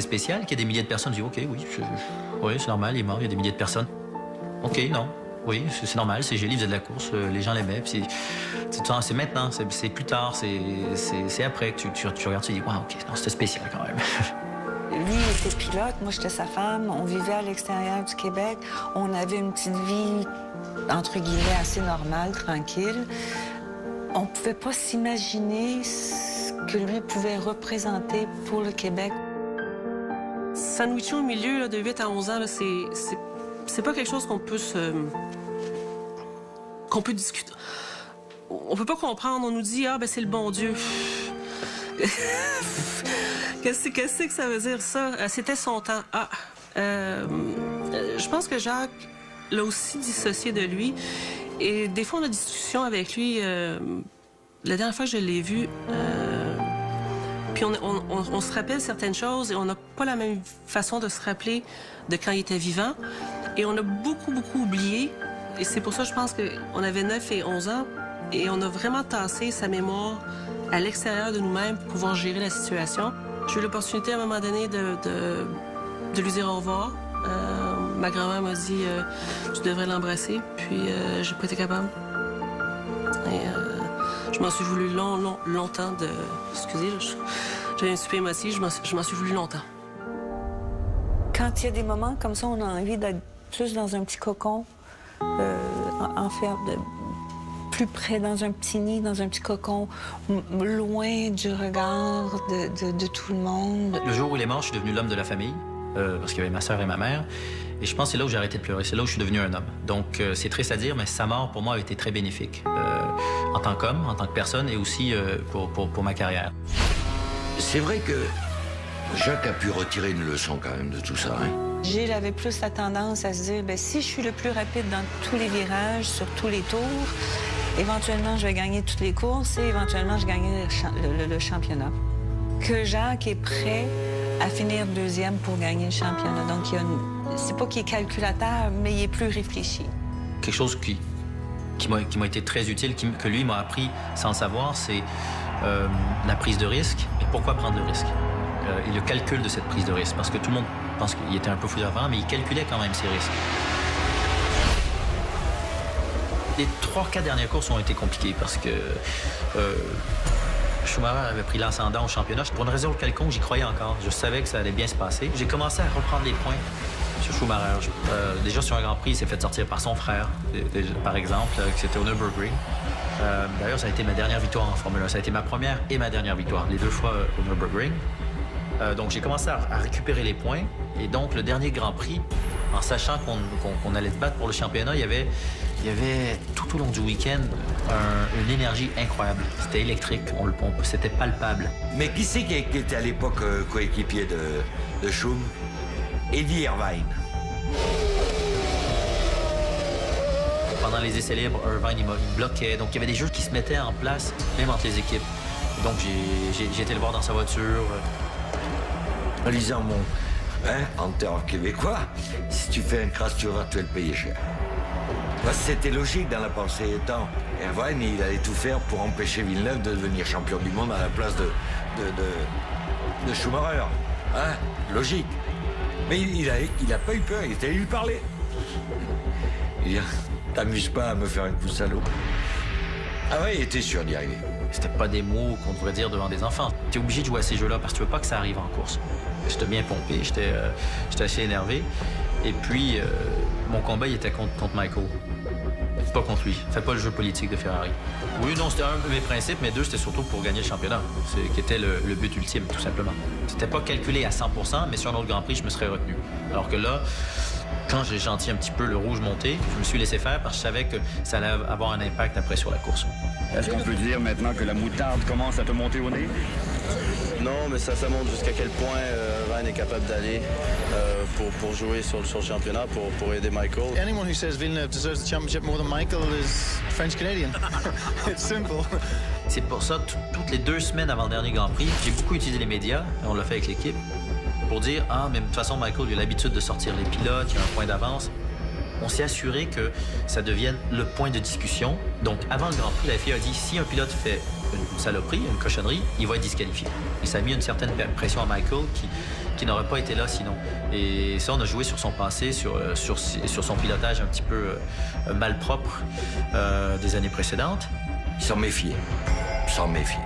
spécial, qu'il y a des milliers de personnes. Je dis, OK, oui, c'est normal, il est mort, il y a des milliers de personnes. OK, non, oui, c'est normal, c'est Gilles, il faisait de la course, les gens l'aimaient. C'est maintenant, c'est plus tard, c'est après que tu regardes, tu dis, wow, OK, non, c'était spécial quand même. Lui, il était pilote, moi, j'étais sa femme. On vivait à l'extérieur du Québec. On avait une petite vie, entre guillemets, assez normale, tranquille. On pouvait pas s'imaginer ce que lui pouvait représenter pour le Québec. Sandwiché au milieu, là, de 8 à 11 ans, là, c'est pas quelque chose qu'on peut discuter. On peut pas comprendre. On nous dit, c'est le bon Dieu. Qu'est-ce que ça veut dire, ça? C'était son temps. Je pense que Jacques l'a aussi dissocié de lui. Et des fois, on a des discussions avec lui. La dernière fois que je l'ai vu, puis on se rappelle certaines choses et on n'a pas la même façon de se rappeler de quand il était vivant. Et on a beaucoup, beaucoup oublié. Et c'est pour ça, je pense qu'on avait 9 et 11 ans. Et on a vraiment tassé sa mémoire à l'extérieur de nous-mêmes pour pouvoir gérer la situation. J'ai eu l'opportunité à un moment donné de lui dire au revoir. Ma grand-mère m'a dit tu devrais l'embrasser, puis j'ai pas été capable. Et je m'en suis voulu longtemps de... Excusez, j'avais un super émotif, je m'en suis voulu longtemps. Quand il y a des moments comme ça, on a envie d'être plus dans un petit cocon, plus près dans un petit nid, dans un petit cocon, loin du regard de tout le monde. Le jour où il est mort, je suis devenu l'homme de la famille, parce qu'il y avait ma sœur et ma mère. Et je pense que c'est là où j'ai arrêté de pleurer, c'est là où je suis devenu un homme. Donc c'est triste à dire, mais sa mort, pour moi, a été très bénéfique. En tant qu'homme, en tant que personne, et aussi pour ma carrière. C'est vrai que Jacques a pu retirer une leçon quand même de tout ça, hein? Gilles avait plus la tendance à se dire, si je suis le plus rapide dans tous les virages, sur tous les tours, éventuellement, je vais gagner toutes les courses et éventuellement, je gagne le championnat. Que Jacques est prêt à finir deuxième pour gagner le championnat. Donc, c'est pas qu'il est calculateur, mais il est plus réfléchi. Quelque chose qui m'a été très utile, que lui m'a appris sans le savoir, c'est la prise de risque. Et pourquoi prendre le risque? Et le calcul de cette prise de risque. Parce que tout le monde pense qu'il était un peu fou avant, mais il calculait quand même ses risques. Les 3-4 dernières courses ont été compliquées parce que Schumacher avait pris l'ascendant au championnat. Pour une raison quelconque, j'y croyais encore. Je savais que ça allait bien se passer. J'ai commencé à reprendre les points sur Schumacher. Déjà sur un Grand Prix, il s'est fait sortir par son frère, par exemple, c'était au Nürburgring. D'ailleurs, ça a été ma dernière victoire en Formule 1. Ça a été ma première et ma dernière victoire, les deux fois au Nürburgring. Donc j'ai commencé à récupérer les points. Et donc le dernier Grand Prix, en sachant qu'on allait se battre pour le championnat, il y avait tout au long du week-end une énergie incroyable. C'était électrique, c'était palpable. Mais qui c'est qui était à l'époque coéquipier de Schum? Eddie Irvine. Pendant les essais libres, Irvine, il bloquait. Donc il y avait des jeux qui se mettaient en place, même entre les équipes. Donc j'ai été le voir dans sa voiture. En lisant Hein, en termes québécois, si tu fais une crasse, tu vas te le payer cher. Parce que c'était logique dans la pensée étant. Irvine, il allait tout faire pour empêcher Villeneuve de devenir champion du monde à la place de Schumacher. Hein, logique. Mais il a pas eu peur, il était allé lui parler. Il dit, t'amuses pas à me faire un coup de salaud. Ah ouais, il était sûr d'y arriver. C'était pas des mots qu'on devrait dire devant des enfants. T'es obligé de jouer à ces jeux-là parce que tu veux pas que ça arrive en course. J'étais bien pompé, j'étais assez énervé. Et puis, mon combat, il était contre Michael. Pas contre lui. Fais pas le jeu politique de Ferrari. Oui, non, c'était un de mes principes, mais deux, c'était surtout pour gagner le championnat. Qui était le but ultime, tout simplement. C'était pas calculé à 100%, mais sur un autre Grand Prix, je me serais retenu. Alors que là, quand j'ai senti un petit peu le rouge monter, je me suis laissé faire parce que je savais que ça allait avoir un impact après sur la course. Est-ce qu'on peut dire maintenant que la moutarde commence à te monter au nez? Non, mais ça montre jusqu'à quel point Ryan est capable d'aller pour jouer sur le championnat, pour aider Michael. Anyone who says Villeneuve deserves the championship more than Michael is French-Canadian. It's simple. C'est pour ça, toutes les 2 semaines avant le dernier Grand Prix, j'ai beaucoup utilisé les médias, on l'a fait avec l'équipe, pour dire « Ah, mais de toute façon, Michael, il a l'habitude de sortir les pilotes, il y a un point d'avance. » On s'est assuré que ça devienne le point de discussion. Donc, avant le Grand Prix, la FIA a dit si un pilote fait une saloperie, une cochonnerie, il va être disqualifié. Et ça a mis une certaine pression à Michael qui n'aurait pas été là sinon. Et ça, on a joué sur son passé, sur son pilotage un petit peu malpropre des années précédentes. Il s'en méfiait. S'en méfiait.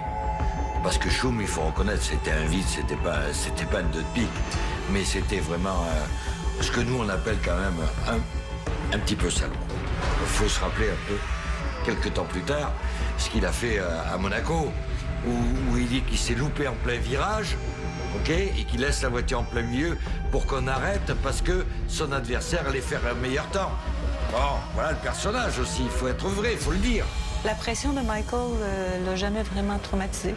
Parce que Schum, il faut reconnaître, c'était un vide, c'était pas une deux de pique. Mais c'était vraiment ce que nous, on appelle quand même un petit peu salaud. Il faut se rappeler un peu, quelques temps plus tard, ce qu'il a fait à Monaco, où il dit qu'il s'est loupé en plein virage, ok, et qu'il laisse la voiture en plein milieu pour qu'on arrête parce que son adversaire allait faire un meilleur temps. Bon, voilà le personnage aussi, il faut être vrai, il faut le dire. La pression de Michael l'a jamais vraiment traumatisé.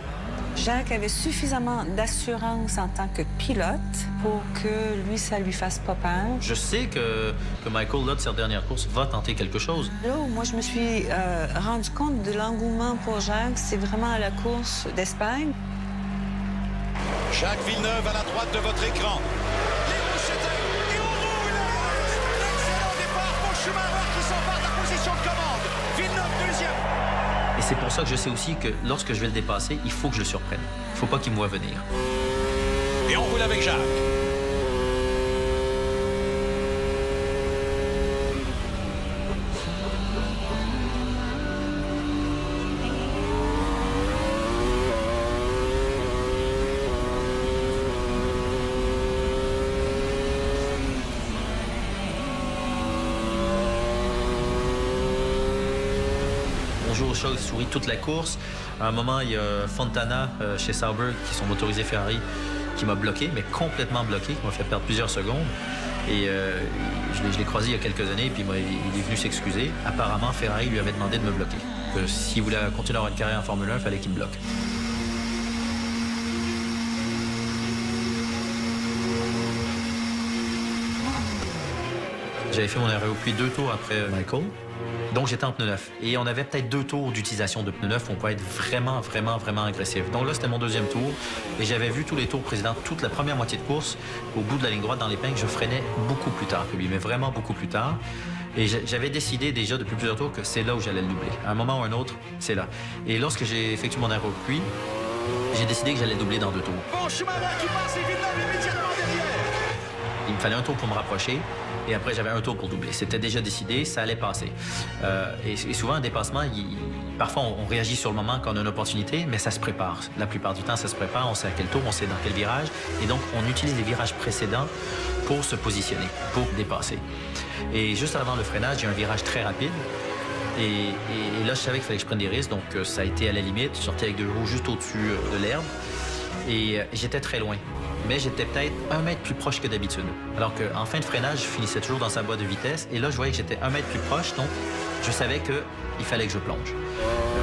Jacques avait suffisamment d'assurance en tant que pilote pour que lui, ça lui fasse pas peur. Je sais que Michael, là, de cette dernière course, va tenter quelque chose. Là où moi, je me suis rendu compte de l'engouement pour Jacques, c'est vraiment à la course d'Espagne. Jacques Villeneuve à la droite de votre écran. Les mouchetteurs, et on roule! Excellent départ pour Schumacher qui s'empare de la position de commande. Villeneuve deuxième. Et c'est pour ça que je sais aussi que lorsque je vais le dépasser, il faut que je le surprenne. Il ne faut pas qu'il me voie venir. Et on roule avec Jacques. Souris toute la course. À un moment, il y a Fontana chez Sauber, qui sont motorisés Ferrari, qui m'a bloqué, mais complètement bloqué, qui m'a fait perdre plusieurs secondes. Et je l'ai croisé il y a quelques années, puis il est venu s'excuser. Apparemment, Ferrari lui avait demandé de me bloquer. Que s'il voulait continuer à avoir une carrière en Formule 1, il fallait qu'il me bloque. J'avais fait mon arrêt au puits 2 tours après Michael. Donc, j'étais en pneu neuf. Et on avait peut-être 2 tours d'utilisation de pneu neuf. On peut être vraiment, vraiment, vraiment agressif. Donc là, c'était mon 2e tour. Et j'avais vu tous les tours précédents, toute la première moitié de course, au bout de la ligne droite, dans l'épingle, je freinais beaucoup plus tard que lui, mais vraiment beaucoup plus tard. Et j'avais décidé déjà depuis plusieurs tours que c'est là où j'allais le doubler. À un moment ou un autre, c'est là. Et lorsque j'ai effectué mon arrêt au puits, j'ai décidé que j'allais doubler dans 2 tours. Bon, Schumacher qui passe et Villeneuve immédiatement derrière. Il me fallait un tour pour me rapprocher. Et après, j'avais un tour pour doubler. C'était déjà décidé, ça allait passer. Et souvent, un dépassement, parfois, on réagit sur le moment quand on a une opportunité, mais ça se prépare. La plupart du temps, ça se prépare. On sait à quel tour, on sait dans quel virage. Et donc, on utilise les virages précédents pour se positionner, pour dépasser. Et juste avant le freinage, il y a un virage très rapide. Et là, je savais qu'il fallait que je prenne des risques. Donc, ça a été à la limite. Je sortais avec 2 roues juste au-dessus de l'herbe. Et j'étais très loin. Mais j'étais peut-être 1 mètre plus proche que d'habitude. Alors qu'en fin de freinage, je finissais toujours dans sa boîte de vitesse. Et là, je voyais que j'étais 1 mètre plus proche, donc je savais qu'il fallait que je plonge.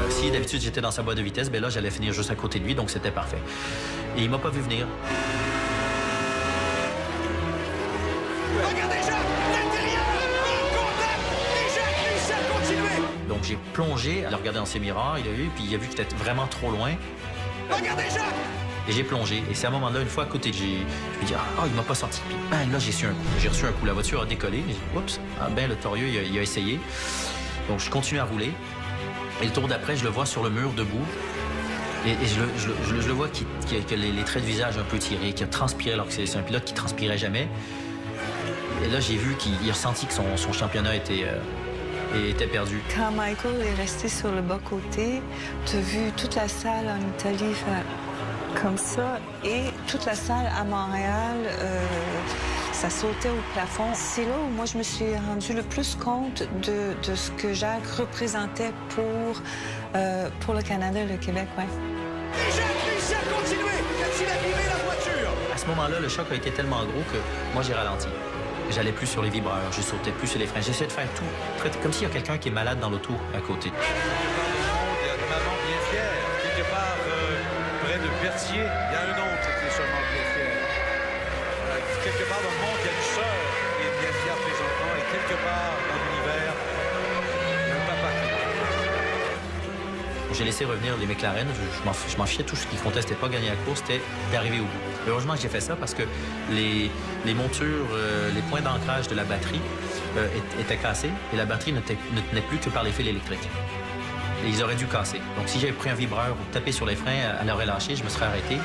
Si d'habitude j'étais dans sa boîte de vitesse, bien là, j'allais finir juste à côté de lui, donc c'était parfait. Et il m'a pas vu venir. Regardez Jacques, l'intérieur, il contact, et Jacques réussit à continuer. Donc j'ai plongé, à le regarder dans ses miroirs, il a vu, puis il a vu que j'étais vraiment trop loin. Regardez Jacques, Et j'ai plongé. Et c'est à un moment-là, une fois à côté, je me dis, il m'a pas senti. Puis bang, là, j'ai reçu un coup. La voiture a décollé. J'ai dit, oups, le torieux, il a essayé. Donc, je continue à rouler. Et le tour d'après, je le vois sur le mur, debout. Et je le vois qui a les traits de visage un peu tirés, qui a transpiré, alors que c'est un pilote qui transpirait jamais. Et là, j'ai vu qu'il a ressenti que son championnat était perdu. Quand Michael est resté sur le bas-côté, tu as vu toute la salle en Italie faire comme ça. Et toute la salle à Montréal, ça sautait au plafond. C'est là où moi, je me suis rendu le plus compte de ce que Jacques représentait pour le Canada et le Québec, ouais. Et Jacques réussit à continuer quand il a viré la voiture. À ce moment-là, le choc a été tellement gros que moi, j'ai ralenti. J'allais plus sur les vibreurs, je sautais plus sur les freins. J'essayais de faire tout, comme s'il y a quelqu'un qui est malade dans l'auto à côté. Il y a une maman bien fière. Quelque part, près de Berthier, il y a un oncle qui est seulement bien fier. Quelque part dans le monde, il y a une sœur qui est bien fière présentement. Et quelque part dans l'univers, il y a un papa qui est bien fier. J'ai laissé revenir les McLaren. Je m'en fichais. Tout ce qui comptait, c'était pas gagner la course, c'était d'arriver au bout. Heureusement que j'ai fait ça parce que les montures, les points d'ancrage de la batterie étaient cassés et la batterie ne tenait plus que par les fils électriques. Et ils auraient dû casser. Donc si j'avais pris un vibreur ou tapé sur les freins, elle aurait lâché, je me serais arrêté.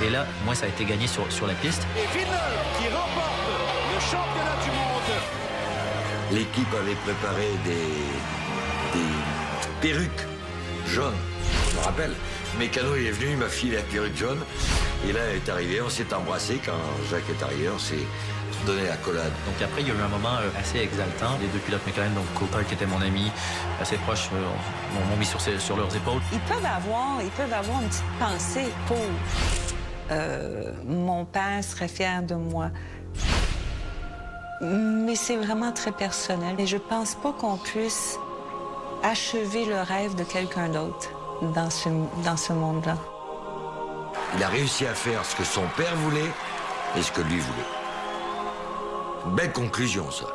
Et là, moi, ça a été gagné sur la piste. Et Villeneuve qui remporte le championnat du monde. L'équipe avait préparé des perruques jaunes, je me rappelle. Mécano, il est venu, il m'a filé la perruque jaune. Et là, elle est arrivée, on s'est embrassé. Quand Jacques est arrivé, on s'est donné la collade. Donc après, il y a eu un moment assez exaltant. Les deux pilotes McLaren, donc Coulthard qui était mon ami, assez proche, m'ont mis sur leurs épaules. Ils peuvent avoir une petite pensée pour mon père serait fier de moi. Mais c'est vraiment très personnel. Et je pense pas qu'on puisse achever le rêve de quelqu'un d'autre dans ce monde-là. Il a réussi à faire ce que son père voulait et ce que lui voulait. Belle conclusion, ça.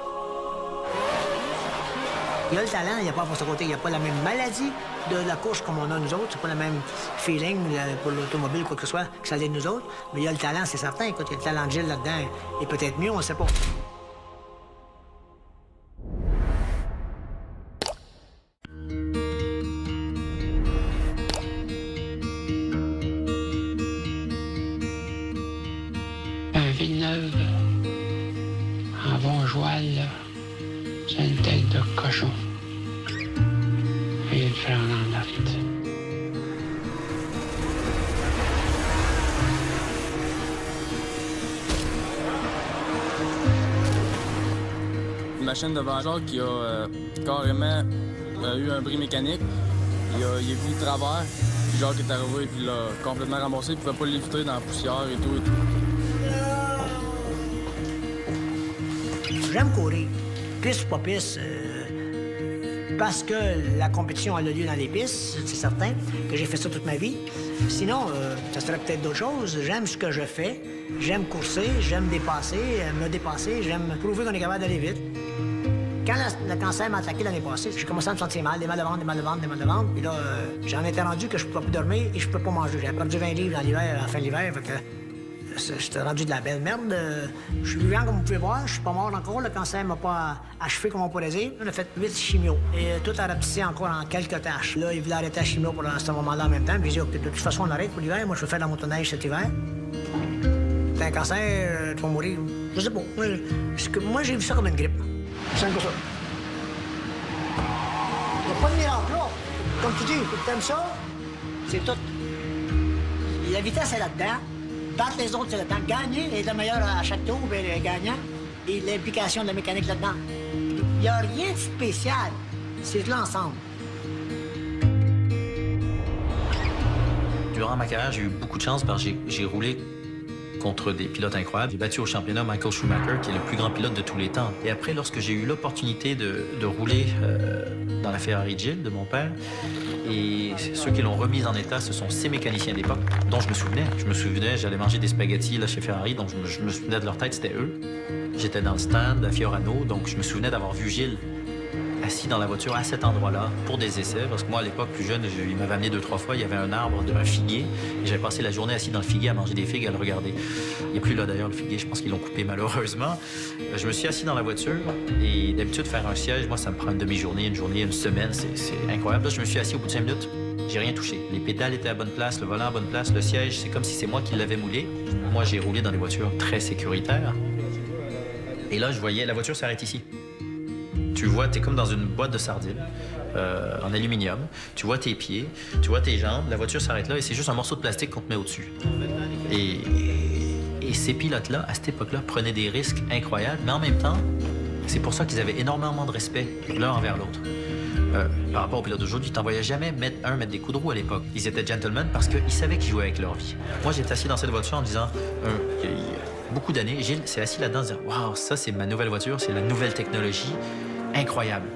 Il y a le talent, il n'y a pas pour ce côté, il n'y a pas la même maladie de la course comme on a nous autres. C'est pas le même feeling pour l'automobile ou quoi que ce soit que ça l'est de nous autres. Mais il y a le talent, c'est certain. Écoute, il y a le talent de Gilles là-dedans et peut-être mieux, on ne sait pas. Villeneuve, en bon joual, c'est une tête de cochon. Et il fait en vite. Une machine devant Jacques qui a carrément eu un bris mécanique. Il est venu de travers, puis Jacques est arrivé et il l'a complètement ramassé. Il ne pouvait pas l'éviter dans la poussière et tout. J'aime courir. Piste ou pas piste, parce que la compétition a le lieu dans les pistes, c'est certain, que j'ai fait ça toute ma vie. Sinon, ça serait peut-être d'autres choses. J'aime ce que je fais. J'aime courser, j'aime me dépasser, j'aime prouver qu'on est capable d'aller vite. Quand le cancer m'a attaqué l'année passée, j'ai commencé à me sentir mal, des mal de ventre. Puis là, j'en étais rendu que je ne pouvais plus dormir et je ne pouvais pas manger. J'avais perdu 20 livres dans l'hiver, à la fin de l'hiver, fait que j'étais rendu de la belle merde. Je suis vivant, comme vous pouvez voir. Je suis pas mort encore. Le cancer m'a pas achevé comme on pourrait dire. On a fait 8 chimios. Et tout a rapetissé encore en quelques tâches. Là, il voulait arrêter la chimio pour ce moment-là en même temps. Puis j'ai dit, OK, de toute façon, on arrête pour l'hiver. Moi, je veux faire de la motoneige cet hiver. T'as un cancer, tu vas mourir. Je sais pas. Moi, j'ai vu ça comme une grippe. C'est simple que ça. Il n'y a pas de miracle, là. Comme tu dis, t'aimes ça, c'est tout. La vitesse est là-dedans. Battre les autres, c'est là-dedans. Gagner est le meilleur à chaque tour, bien, gagnant. Et l'implication de la mécanique là-dedans. Il n'y a rien de spécial. C'est l'ensemble. Durant ma carrière, j'ai eu beaucoup de chance parce que j'ai roulé contre des pilotes incroyables. J'ai battu au championnat Michael Schumacher, qui est le plus grand pilote de tous les temps. Et après, lorsque j'ai eu l'opportunité de rouler dans la Ferrari de Gilles, de mon père, et ceux qui l'ont remise en état, ce sont ces mécaniciens d'époque dont je me souvenais. J'allais manger des spaghettis là, chez Ferrari, donc je me souvenais de leur tête, c'était eux. J'étais dans le stand à Fiorano, donc je me souvenais d'avoir vu Gilles assis dans la voiture à cet endroit-là pour des essais. Parce que moi, à l'époque, plus jeune, il m'avait amené 2-3 fois. Il y avait un arbre d'un figuier. Et j'avais passé la journée assis dans le figuier à manger des figues, à le regarder. Il n'est plus là, d'ailleurs, le figuier. Je pense qu'ils l'ont coupé, malheureusement. Je me suis assis dans la voiture. Et d'habitude, faire un siège, moi, ça me prend une demi-journée, une journée, une semaine. C'est incroyable. Là, je me suis assis au bout de 5 minutes. J'ai rien touché. Les pédales étaient à bonne place, le volant à bonne place, le siège, c'est comme si c'est moi qui l'avais moulé. Moi, j'ai roulé dans des voitures très sécuritaires. Et là, je voyais, la voiture s'arrête ici. Tu vois, t'es comme dans une boîte de sardines en aluminium. Tu vois tes pieds, tu vois tes jambes. La voiture s'arrête là et c'est juste un morceau de plastique qu'on te met au-dessus. Et ces pilotes-là, à cette époque-là, prenaient des risques incroyables. Mais en même temps, c'est pour ça qu'ils avaient énormément de respect l'un envers l'autre. Par rapport aux pilotes d'aujourd'hui, tu n'en voyais jamais mettre des coups de roue à l'époque. Ils étaient gentlemen parce qu'ils savaient qu'ils jouaient avec leur vie. Moi, j'étais assis dans cette voiture en me disant, il y a beaucoup d'années, Gilles s'est assis là-dedans en disant, waouh, ça, c'est ma nouvelle voiture, c'est la nouvelle technologie. Incroyable.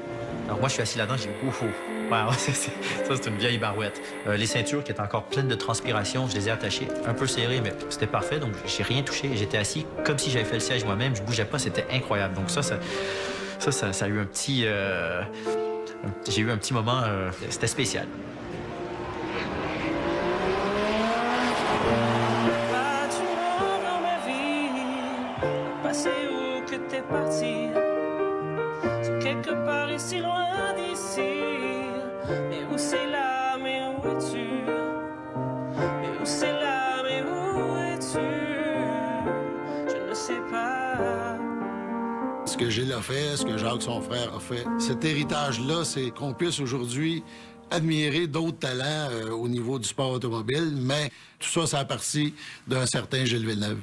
Alors moi, je suis assis là-dedans, j'ai dit, ouf, wow, ça, c'est une vieille barouette. Les ceintures qui étaient encore pleines de transpiration, je les ai attachées un peu serrées, mais c'était parfait, donc j'ai rien touché. J'étais assis comme si j'avais fait le siège moi-même, je bougeais pas, c'était incroyable. Donc ça a eu un petit... j'ai eu un petit moment, c'était spécial. Passé où que t'es parti? Quelque part ici loin d'ici. Mais où c'est là, mais où es-tu? Mais où c'est là, mais où es-tu? Je ne sais pas. Ce que Gilles a fait, ce que Jacques, son frère, a fait, cet héritage-là, c'est qu'on puisse aujourd'hui admirer d'autres talents au niveau du sport automobile, mais tout ça, c'est à partir d'un certain Gilles Villeneuve.